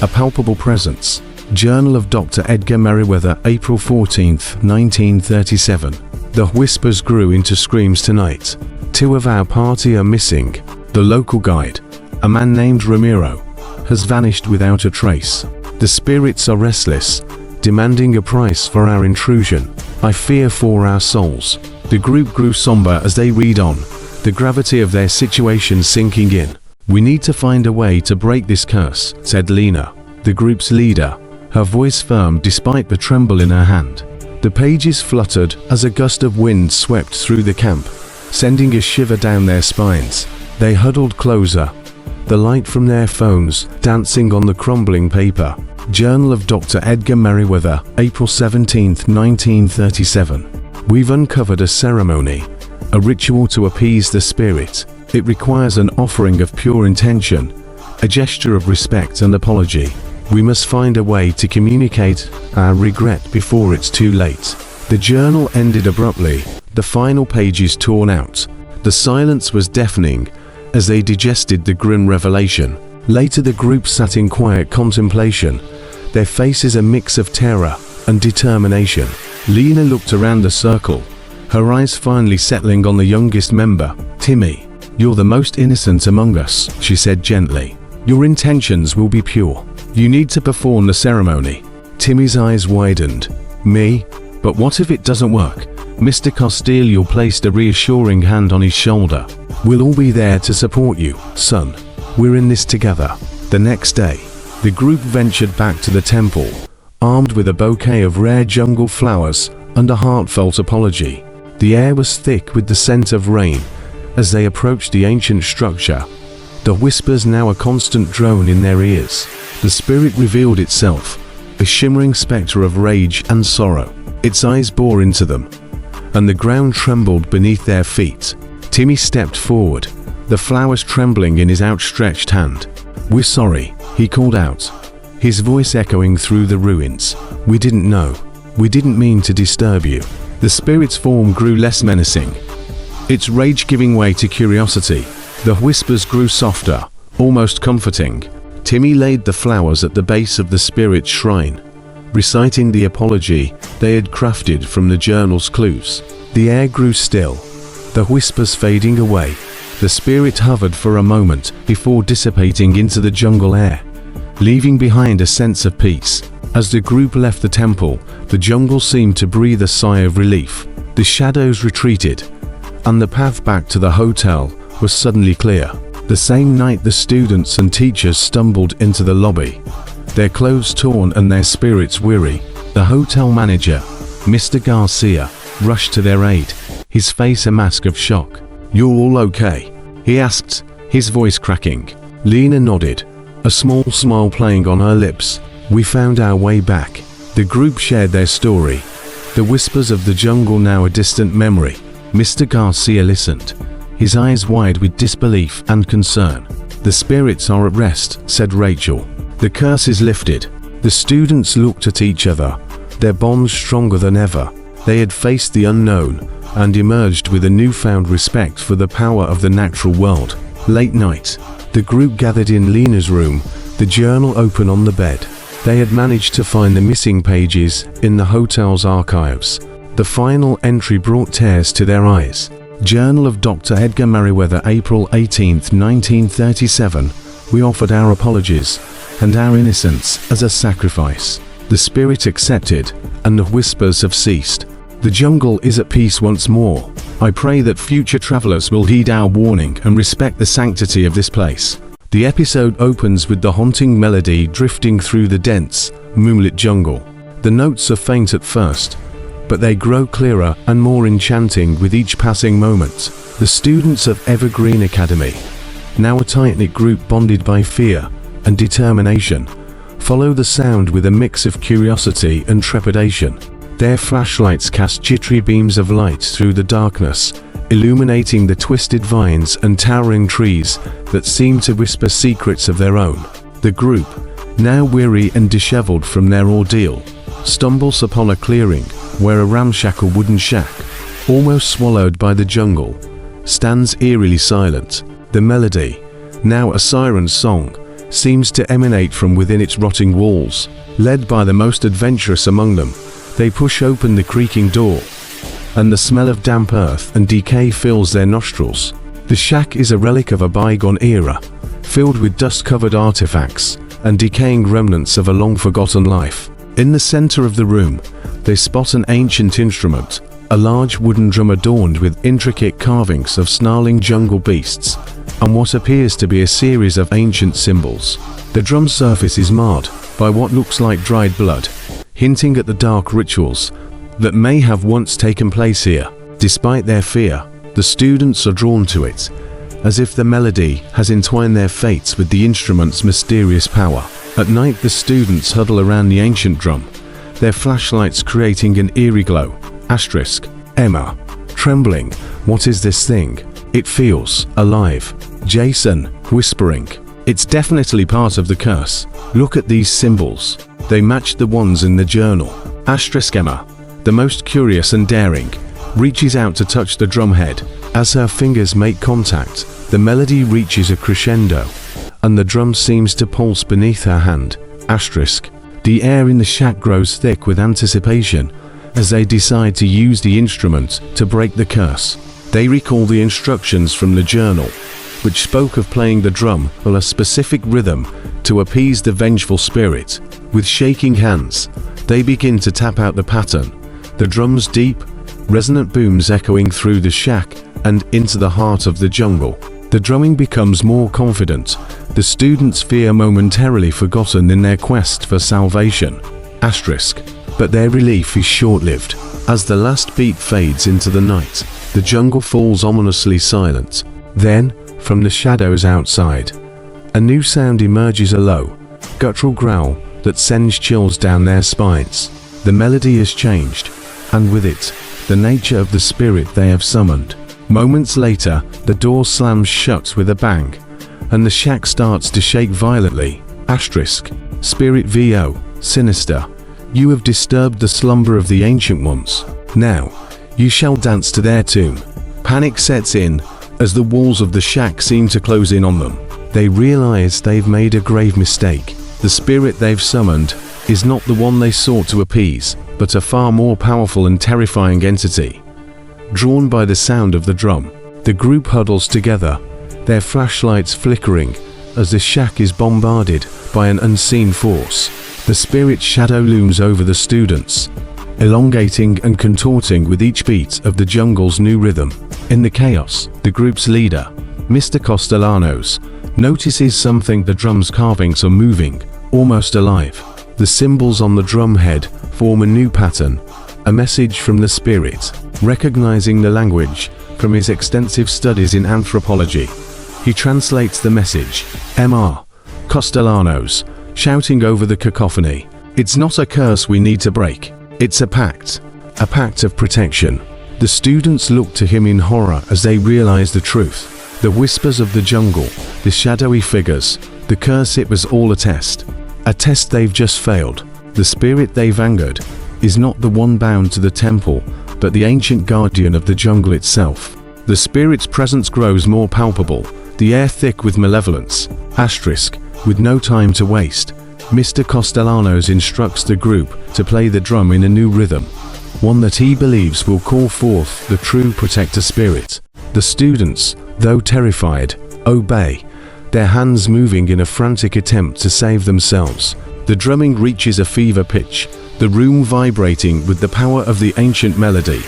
A palpable presence. Journal of Dr. Edgar Merriweather, April 14, 1937. "The whispers grew into screams tonight. 2 of our party are missing. The local guide, a man named Ramiro, has vanished without a trace. The spirits are restless, demanding a price for our intrusion. I fear for our souls." The group grew somber as they read on, the gravity of their situation sinking in. "We need to find a way to break this curse," said Lena, the group's leader, her voice firm despite the tremble in her hand. The pages fluttered as a gust of wind swept through the camp, sending a shiver down their spines. They huddled closer, the light from their phones dancing on the crumbling paper. Journal of Dr. Edgar Merriweather, April 17, 1937. "We've uncovered a ceremony, a ritual to appease the spirit. It requires an offering of pure intention, a gesture of respect and apology. We must find a way to communicate our regret before it's too late." The journal ended abruptly, the final pages torn out. The silence was deafening as they digested the grim revelation. Later, the group sat in quiet contemplation, their faces a mix of terror and determination. Lena looked around the circle, her eyes finally settling on the youngest member. "Timmy, you're the most innocent among us," she said gently. "Your intentions will be pure. You need to perform the ceremony." Timmy's eyes widened. "Me? But what if it doesn't work?" Mr. Castillo placed a reassuring hand on his shoulder. "We'll all be there to support you, son. We're in this together." The next day, the group ventured back to the temple, armed with a bouquet of rare jungle flowers and a heartfelt apology. The air was thick with the scent of rain as they approached the ancient structure, the whispers now a constant drone in their ears. The spirit revealed itself, a shimmering spectre of rage and sorrow. Its eyes bore into them, and the ground trembled beneath their feet. Timmy stepped forward, the flowers trembling in his outstretched hand. "We're sorry," he called out, his voice echoing through the ruins. "We didn't know. We didn't mean to disturb you." The spirit's form grew less menacing, its rage giving way to curiosity. The whispers grew softer, almost comforting. Timmy laid the flowers at the base of the spirit's shrine, reciting the apology they had crafted from the journal's clues. The air grew still, the whispers fading away. The spirit hovered for a moment before dissipating into the jungle air, leaving behind a sense of peace. As the group left the temple, the jungle seemed to breathe a sigh of relief. The shadows retreated, and the path back to the hotel was suddenly clear. The same night, the students and teachers stumbled into the lobby, their clothes torn and their spirits weary. The hotel manager, Mr. Garcia rushed to their aid, his face a mask of shock. "You're all okay?" he asked, his voice cracking. Lena nodded, a small smile playing on her lips. "We found our way back." The group shared their story, the whispers of the jungle now a distant memory. Mr. Garcia listened, his eyes wide with disbelief and concern. "The spirits are at rest," said Rachel. "The curse is lifted." The students looked at each other, their bonds stronger than ever. They had faced the unknown and emerged with a newfound respect for the power of the natural world. Late night, the group gathered in Lena's room, the journal open on the bed. They had managed to find the missing pages in the hotel's archives. The final entry brought tears to their eyes. Journal of Dr. Edgar Merriweather, April 18, 1937. "We offered our apologies and our innocence as a sacrifice. The spirit accepted, and the whispers have ceased. The jungle is at peace once more. I pray that future travelers will heed our warning and respect the sanctity of this place." The episode opens with the haunting melody drifting through the dense, moonlit jungle. The notes are faint at first, but they grow clearer and more enchanting with each passing moment. The students of Evergreen Academy, now a tight-knit group bonded by fear and determination, follow the sound with a mix of curiosity and trepidation. Their flashlights cast jittery beams of light through the darkness, illuminating the twisted vines and towering trees that seem to whisper secrets of their own. The group, now weary and disheveled from their ordeal, stumbles upon a clearing where a ramshackle wooden shack, almost swallowed by the jungle, stands eerily silent. The melody, now a siren's song, seems to emanate from within its rotting walls. Led by the most adventurous among them, they push open the creaking door, and the smell of damp earth and decay fills their nostrils. The shack is a relic of a bygone era, filled with dust-covered artifacts and decaying remnants of a long-forgotten life. In the center of the room, they spot an ancient instrument, a large wooden drum adorned with intricate carvings of snarling jungle beasts, and what appears to be a series of ancient symbols. The drum's surface is marred by what looks like dried blood, hinting at the dark rituals that may have once taken place here. Despite their fear, the students are drawn to it, as if the melody has entwined their fates with the instrument's mysterious power. At night, the students huddle around the ancient drum, their flashlights creating an eerie glow. Emma, trembling, "What is this thing? It feels alive." Jason, whispering, "It's definitely part of the curse. Look at these symbols. They match the ones in the journal." Emma, the most curious and daring, reaches out to touch the drumhead. As her fingers make contact, the melody reaches a crescendo, and the drum seems to pulse beneath her hand. The air in the shack grows thick with anticipation as they decide to use the instrument to break the curse. They recall the instructions from the journal, which spoke of playing the drum on a specific rhythm to appease the vengeful spirit. With shaking hands, they begin to tap out the pattern, the drum's deep, resonant booms echoing through the shack and into the heart of the jungle. The drumming becomes more confident, the students' fear momentarily forgotten in their quest for salvation. But their relief is short-lived. As the last beat fades into the night, the jungle falls ominously silent. Then, from the shadows outside, a new sound emerges, a low, guttural growl that sends chills down their spines. The melody has changed, and with it, the nature of the spirit they have summoned. Moments later, the door slams shut with a bang, and the shack starts to shake violently. Spirit VO, sinister. You have disturbed the slumber of the ancient ones. Now, you shall dance to their tune. Panic sets in as the walls of the shack seem to close in on them. They realize they've made a grave mistake. The spirit they've summoned is not the one they sought to appease, but a far more powerful and terrifying entity. Drawn by the sound of the drum, the group huddles together, their flashlights flickering as the shack is bombarded by an unseen force. The spirit's shadow looms over the students, elongating and contorting with each beat of the jungle's new rhythm. In the chaos, the group's leader, Mr. Castellanos, notices something. The drum's carvings are moving, almost alive. The symbols on the drum head form a new pattern, A message from the spirit. Recognizing the language from his extensive studies in anthropology, he translates the message. Mr. Castellanos, shouting over the cacophony. It's not a curse we need to break. It's a pact of protection. The students look to him in horror as they realize the truth. The whispers of the jungle, the shadowy figures, the curse, it was all a test. A test they've just failed. The spirit they've angered is not the one bound to the temple, but the ancient guardian of the jungle itself. The spirit's presence grows more palpable, the air thick with malevolence. With no time to waste, Mr. Castellanos instructs the group to play the drum in a new rhythm, one that he believes will call forth the true protector spirit. The students, though terrified, obey, their hands moving in a frantic attempt to save themselves. The drumming reaches a fever pitch, the room vibrating with the power of the ancient melody.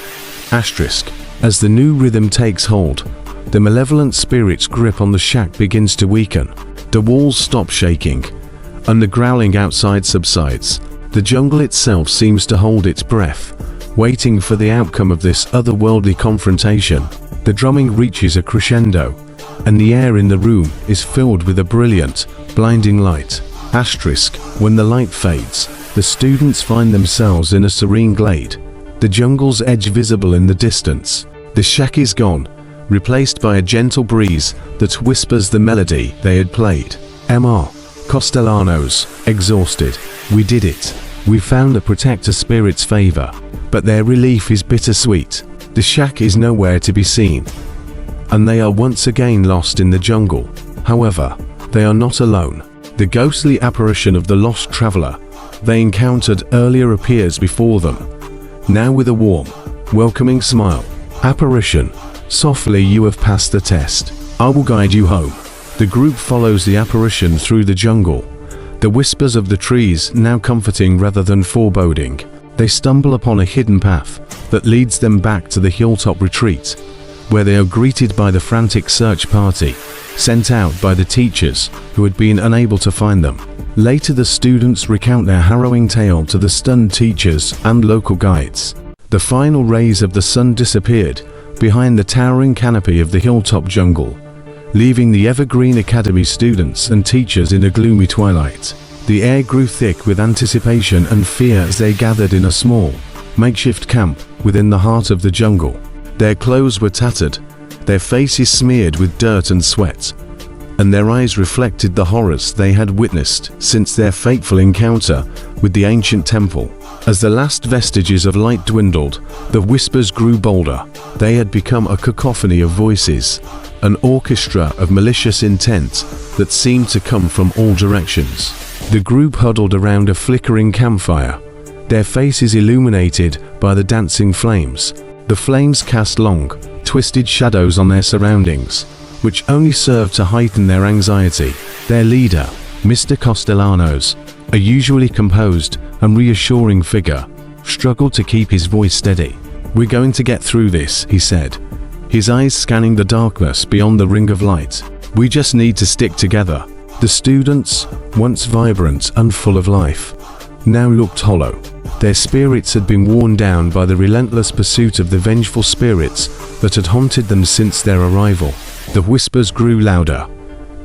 As the new rhythm takes hold, the malevolent spirit's grip on the shack begins to weaken. The walls stop shaking, and the growling outside subsides. The jungle itself seems to hold its breath, waiting for the outcome of this otherworldly confrontation. The drumming reaches a crescendo, and the air in the room is filled with a brilliant, blinding light. When the light fades, the students find themselves in a serene glade, the jungle's edge visible in the distance. The shack is gone, replaced by a gentle breeze that whispers the melody they had played. Mr. Castellanos, exhausted. We did it. We found the protector spirit's favor, but their relief is bittersweet. The shack is nowhere to be seen, and they are once again lost in the jungle. However, they are not alone. The ghostly apparition of the lost traveler they encountered earlier appears before them, now with a warm, welcoming smile. Apparition, softly, you have passed the test. I will guide you home. The group follows the apparition through the jungle, the whispers of the trees now comforting rather than foreboding. They stumble upon a hidden path that leads them back to the hilltop retreat, where they are greeted by the frantic search party, sent out by the teachers who had been unable to find them. Later, the students recount their harrowing tale to the stunned teachers and local guides. The final rays of the sun disappeared behind the towering canopy of the hilltop jungle, leaving the Evergreen Academy students and teachers in a gloomy twilight. The air grew thick with anticipation and fear as they gathered in a small, makeshift camp within the heart of the jungle. Their clothes were tattered, their faces smeared with dirt and sweat, and their eyes reflected the horrors they had witnessed since their fateful encounter with the ancient temple. As the last vestiges of light dwindled, the whispers grew bolder. They had become a cacophony of voices, an orchestra of malicious intent that seemed to come from all directions. The group huddled around a flickering campfire, their faces illuminated by the dancing flames. The flames cast long, twisted shadows on their surroundings, which only served to heighten their anxiety. Their leader, Mr. Castellanos, a usually composed and reassuring figure, struggled to keep his voice steady. "We're going to get through this," he said, his eyes scanning the darkness beyond the ring of light. "We just need to stick together." The students, once vibrant and full of life, now looked hollow. Their spirits had been worn down by the relentless pursuit of the vengeful spirits that had haunted them since their arrival. The whispers grew louder,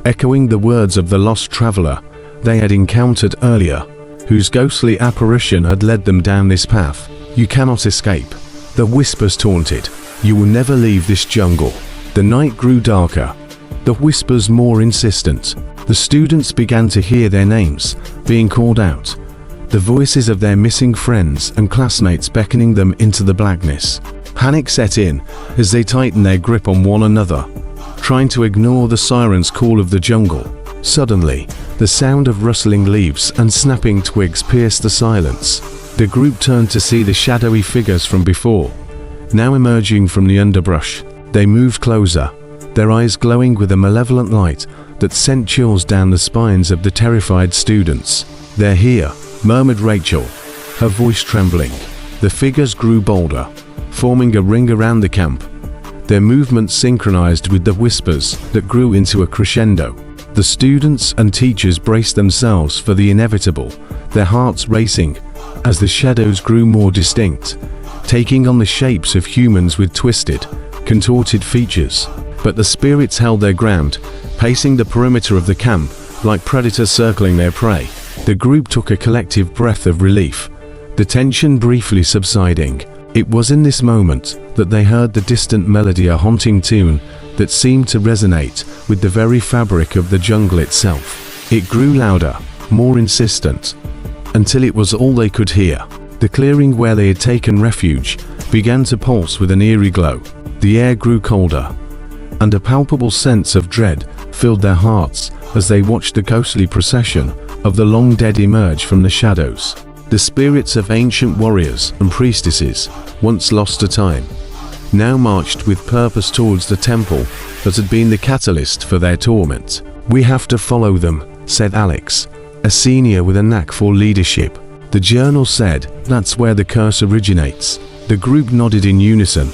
echoing the words of the lost traveler they had encountered earlier, whose ghostly apparition had led them down this path. "You cannot escape," the whispers taunted. "You will never leave this jungle." The night grew darker, the whispers more insistent. The students began to hear their names being called out, the voices of their missing friends and classmates beckoning them into the blackness. Panic set in as they tightened their grip on one another, trying to ignore the siren's call of the jungle. Suddenly, the sound of rustling leaves and snapping twigs pierced the silence. The group turned to see the shadowy figures from before, now emerging from the underbrush. They moved closer, their eyes glowing with a malevolent light that sent chills down the spines of the terrified students. "They're here," murmured Rachel, her voice trembling. The figures grew bolder, forming a ring around the camp, their movements synchronized with the whispers that grew into a crescendo. The students and teachers braced themselves for the inevitable, their hearts racing as the shadows grew more distinct, taking on the shapes of humans with twisted, contorted features. But the spirits held their ground, pacing the perimeter of the camp like predators circling their prey. The group took a collective breath of relief, the tension briefly subsiding. It was in this moment that they heard the distant melody, a haunting tune that seemed to resonate with the very fabric of the jungle itself. It grew louder, more insistent, until it was all they could hear. The clearing where they had taken refuge began to pulse with an eerie glow. The air grew colder, and a palpable sense of dread filled their hearts as they watched the ghostly procession of the long dead emerge from the shadows. The spirits of ancient warriors and priestesses, once lost to time, now marched with purpose towards the temple that had been the catalyst for their torment. "We have to follow them," said Alex, a senior with a knack for leadership. "The journal said that's where the curse originates." The group nodded in unison,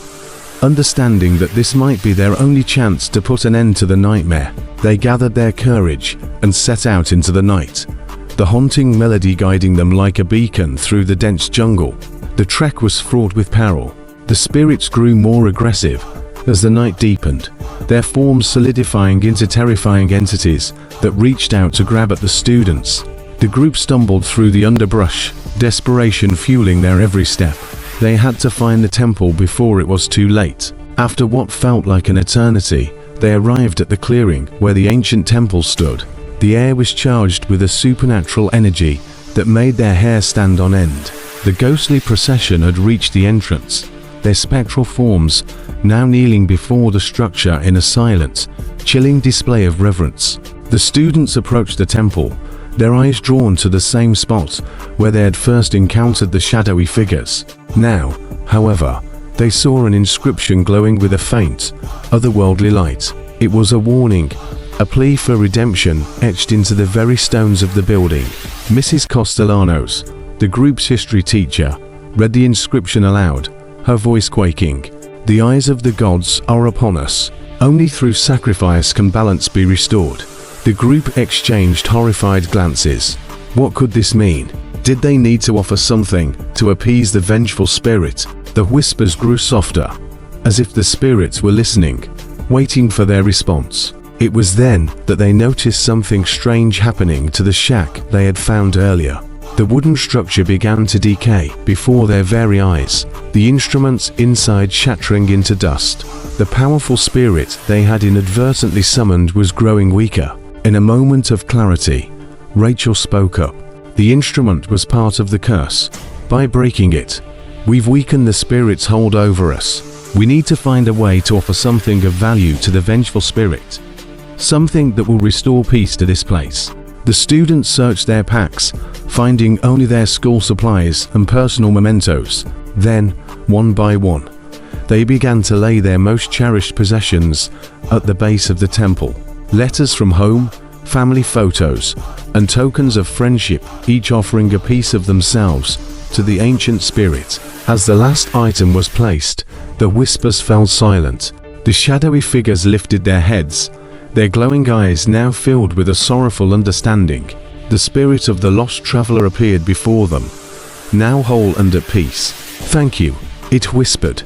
understanding that this might be their only chance to put an end to the nightmare. They gathered their courage and set out into the night, the haunting melody guiding them like a beacon through the dense jungle. The trek was fraught with peril. The spirits grew more aggressive as the night deepened, their forms solidifying into terrifying entities that reached out to grab at the students. The group stumbled through the underbrush, desperation fueling their every step. They had to find the temple before it was too late. After what felt like an eternity, they arrived at the clearing where the ancient temple stood. The air was charged with a supernatural energy that made their hair stand on end. The ghostly procession had reached the entrance, their spectral forms now kneeling before the structure in a silent, chilling display of reverence. The students approached the temple, their eyes drawn to the same spot where they had first encountered the shadowy figures. Now, however, they saw an inscription glowing with a faint, otherworldly light. It was a warning, a plea for redemption etched into the very stones of the building. Mrs. Castellanos, the group's history teacher, read the inscription aloud, her voice quaking. "The eyes of the gods are upon us. Only through sacrifice can balance be restored." The group exchanged horrified glances. What could this mean? Did they need to offer something to appease the vengeful spirit? The whispers grew softer, as if the spirits were listening, waiting for their response. It was then that they noticed something strange happening to the shack they had found earlier. The wooden structure began to decay before their very eyes, the instruments inside shattering into dust. The powerful spirit they had inadvertently summoned was growing weaker. In a moment of clarity, Rachel spoke up. "The instrument was part of the curse. By breaking it, we've weakened the spirit's hold over us. We need to find a way to offer something of value to the vengeful spirit. Something that will restore peace to this place." The students searched their packs, finding only their school supplies and personal mementos. Then, one by one, they began to lay their most cherished possessions at the base of the temple. Letters from home, family photos, and tokens of friendship, each offering a piece of themselves to the ancient spirit. As the last item was placed, the whispers fell silent. The shadowy figures lifted their heads, their glowing eyes now filled with a sorrowful understanding. The spirit of the lost traveler appeared before them, now whole and at peace. "Thank you," it whispered,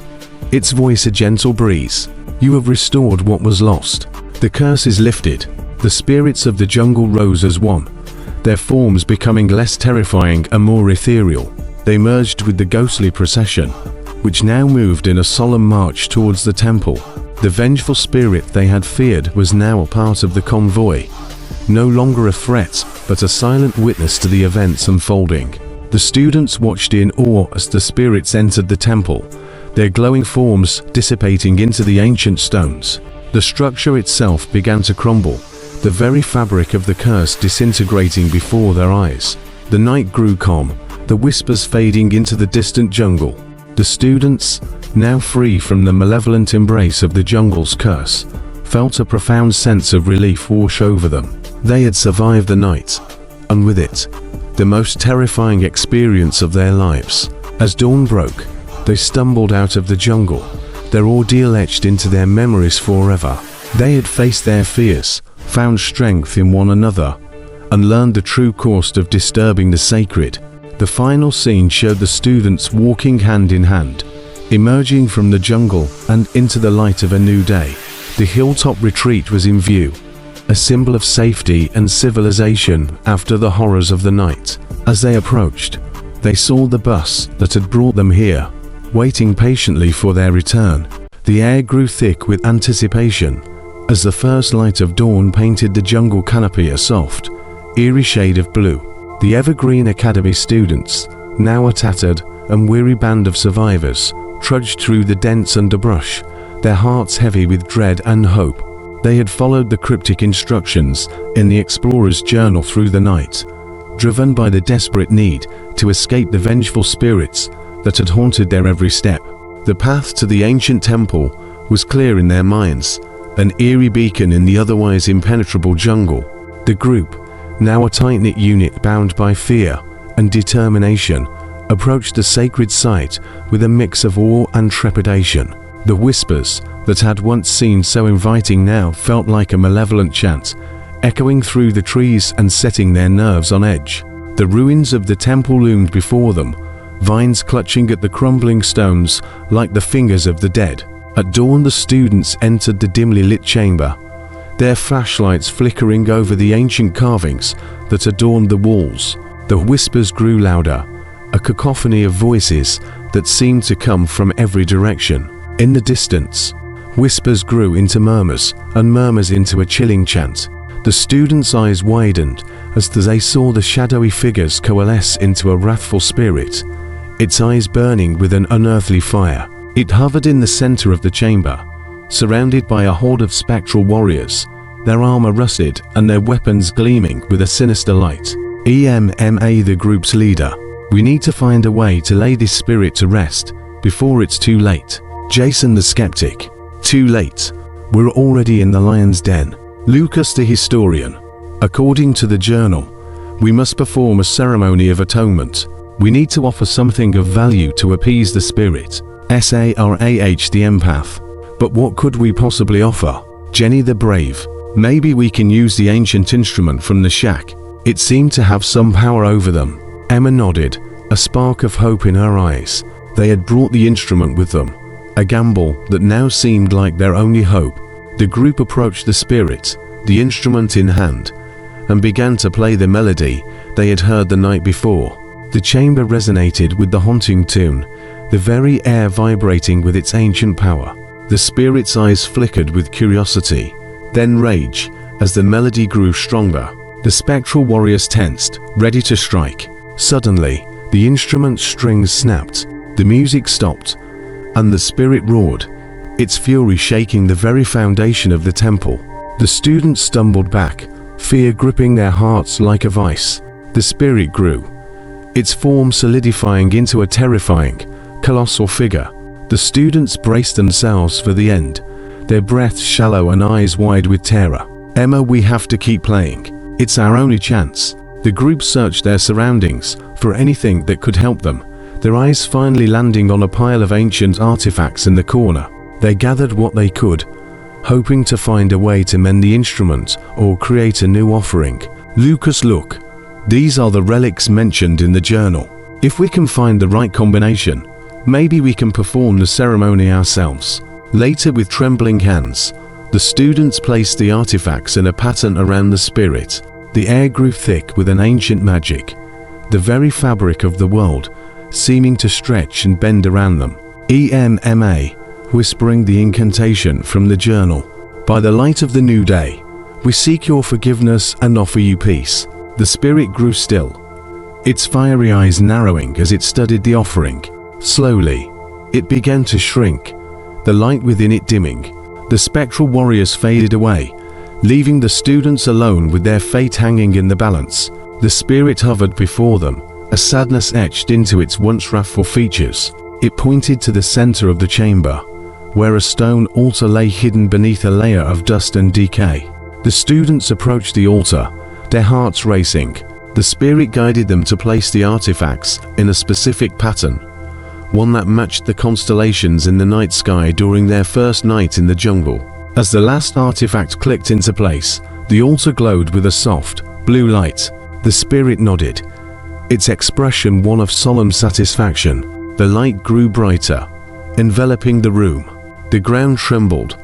its voice a gentle breeze. "You have restored what was lost. The curse is lifted." The spirits of the jungle rose as one, their forms becoming less terrifying and more ethereal. They merged with the ghostly procession, which now moved in a solemn march towards the temple. The vengeful spirit they had feared was now a part of the convoy, no longer a threat, but a silent witness to the events unfolding. The students watched in awe as the spirits entered the temple, their glowing forms dissipating into the ancient stones. The structure itself began to crumble, the very fabric of the curse disintegrating before their eyes. The night grew calm, the whispers fading into the distant jungle. The students, now free from the malevolent embrace of the jungle's curse, felt a profound sense of relief wash over them. They had survived the night, and with it, the most terrifying experience of their lives. As dawn broke, they stumbled out of the jungle, their ordeal etched into their memories forever. They had faced their fears, found strength in one another, and learned the true cost of disturbing the sacred. The final scene showed the students walking hand in hand, Emerging from the jungle and into the light of a new day, the hilltop retreat was in view, a symbol of safety and civilization after the horrors of the night. As they approached, they saw the bus that had brought them here, waiting patiently for their return. The air grew thick with anticipation, as the first light of dawn painted the jungle canopy a soft, eerie shade of blue. The Evergreen Academy students, now a tattered and weary band of survivors, trudged through the dense underbrush, their hearts heavy with dread and hope. They had followed the cryptic instructions in the explorer's journal through the night, driven by the desperate need to escape the vengeful spirits that had haunted their every step. The path to the ancient temple was clear in their minds, an eerie beacon in the otherwise impenetrable jungle. The group, now a tight-knit unit bound by fear and determination, approached the sacred site with a mix of awe and trepidation. The whispers that had once seemed so inviting now felt like a malevolent chant, echoing through the trees and setting their nerves on edge. The ruins of the temple loomed before them, vines clutching at the crumbling stones like the fingers of the dead. At dawn, the students entered the dimly lit chamber, their flashlights flickering over the ancient carvings that adorned the walls. The whispers grew louder, a cacophony of voices that seemed to come from every direction. In the distance, whispers grew into murmurs, and murmurs into a chilling chant. The students' eyes widened as they saw the shadowy figures coalesce into a wrathful spirit, its eyes burning with an unearthly fire. It hovered in the center of the chamber, surrounded by a horde of spectral warriors, their armor rusted and their weapons gleaming with a sinister light. EMMA, the group's leader: "We need to find a way to lay this spirit to rest before it's too late." Jason the skeptic: "Too late. We're already in the lion's den." Lucas the historian: "According to the journal, we must perform a ceremony of atonement. We need to offer something of value to appease the spirit." Sarah the empath: "But what could we possibly offer?" Jenny the brave: "Maybe we can use the ancient instrument from the shack. It seemed to have some power over them." Emma nodded, a spark of hope in her eyes. They had brought the instrument with them, a gamble that now seemed like their only hope. The group approached the spirit, the instrument in hand, and began to play the melody they had heard the night before. The chamber resonated with the haunting tune, the very air vibrating with its ancient power. The spirit's eyes flickered with curiosity, then rage, as the melody grew stronger. The spectral warriors tensed, ready to strike. Suddenly, the instrument's strings snapped, the music stopped, and the spirit roared, its fury shaking the very foundation of the temple. The students stumbled back, fear gripping their hearts like a vice. The spirit grew, its form solidifying into a terrifying, colossal figure. The students braced themselves for the end, their breaths shallow and eyes wide with terror. "Emma, we have to keep playing. It's our only chance." The group searched their surroundings for anything that could help them, their eyes finally landing on a pile of ancient artifacts in the corner. They gathered what they could, hoping to find a way to mend the instrument or create a new offering. Lucas: "Look, these are the relics mentioned in the journal. If we can find the right combination, maybe we can perform the ceremony ourselves." Later, with trembling hands, the students placed the artifacts in a pattern around the spirit. The air grew thick with an ancient magic, the very fabric of the world seeming to stretch and bend around them. EMMA, whispering the incantation from the journal: "By the light of the new day, we seek your forgiveness and offer you peace." The spirit grew still, its fiery eyes narrowing as it studied the offering. Slowly, it began to shrink, the light within it dimming. The spectral warriors faded away, leaving the students alone with their fate hanging in the balance. The spirit hovered before them, a sadness etched into its once wrathful features. It pointed to the center of the chamber, where a stone altar lay hidden beneath a layer of dust and decay. The students approached the altar, their hearts racing. The spirit guided them to place the artifacts in a specific pattern, one that matched the constellations in the night sky during their first night in the jungle. As the last artifact clicked into place, the altar glowed with a soft, blue light. The spirit nodded, its expression one of solemn satisfaction. The light grew brighter, enveloping the room. The ground trembled,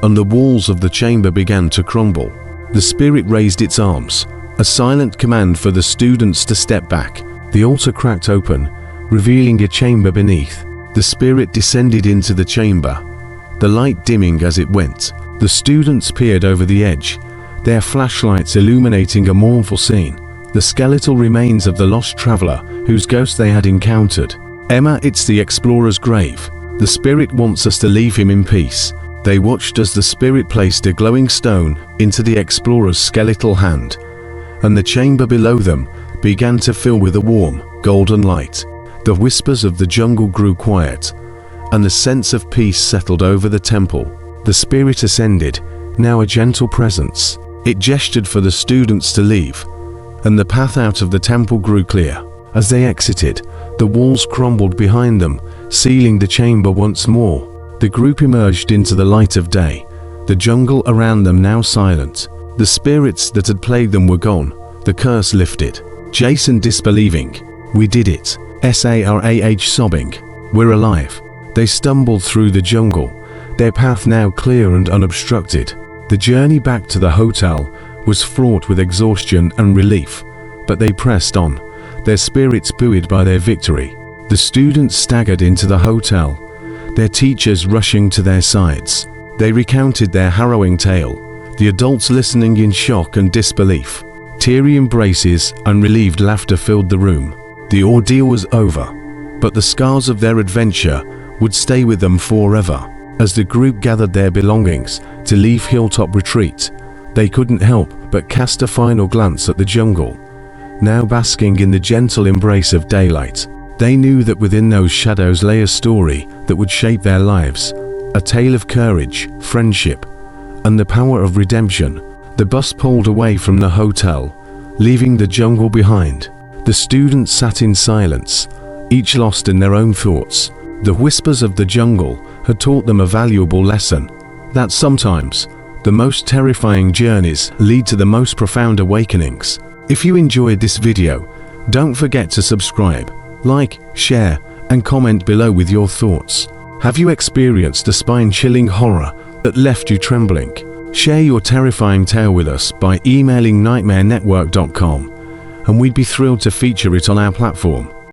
and the walls of the chamber began to crumble. The spirit raised its arms, a silent command for the students to step back. The altar cracked open, revealing a chamber beneath. The spirit descended into the chamber, the light dimming as it went. The students peered over the edge, their flashlights illuminating a mournful scene. The skeletal remains of the lost traveler, whose ghost they had encountered. "Emma, it's the explorer's grave. The spirit wants us to leave him in peace." They watched as the spirit placed a glowing stone into the explorer's skeletal hand, and the chamber below them began to fill with a warm, golden light. The whispers of the jungle grew quiet, and the sense of peace settled over the temple. The spirit ascended, now a gentle presence. It gestured for the students to leave, and the path out of the temple grew clear. As they exited, the walls crumbled behind them, sealing the chamber once more. The group emerged into the light of day, the jungle around them now silent. The spirits that had plagued them were gone, the curse lifted. Jason disbelieving. "We did it." Sarah sobbing. "We're alive." They stumbled through the jungle, their path now clear and unobstructed. The journey back to the hotel was fraught with exhaustion and relief, but they pressed on, their spirits buoyed by their victory. The students staggered into the hotel, their teachers rushing to their sides. They recounted their harrowing tale, the adults listening in shock and disbelief. Teary embraces and relieved laughter filled the room. The ordeal was over, but the scars of their adventure would stay with them forever. As the group gathered their belongings to leave Hilltop Retreat, they couldn't help but cast a final glance at the jungle, now basking in the gentle embrace of daylight. They knew that within those shadows lay a story that would shape their lives, a tale of courage, friendship, and the power of redemption. The bus pulled away from the hotel, leaving the jungle behind. The students sat in silence, each lost in their own thoughts. The whispers of the jungle had taught them a valuable lesson, that sometimes the most terrifying journeys lead to the most profound awakenings. If you enjoyed this video, don't forget to subscribe, like, share, and comment below with your thoughts. Have you experienced a spine-chilling horror that left you trembling? Share your terrifying tale with us by emailing nightmarenetwork.com, and we'd be thrilled to feature it on our platform.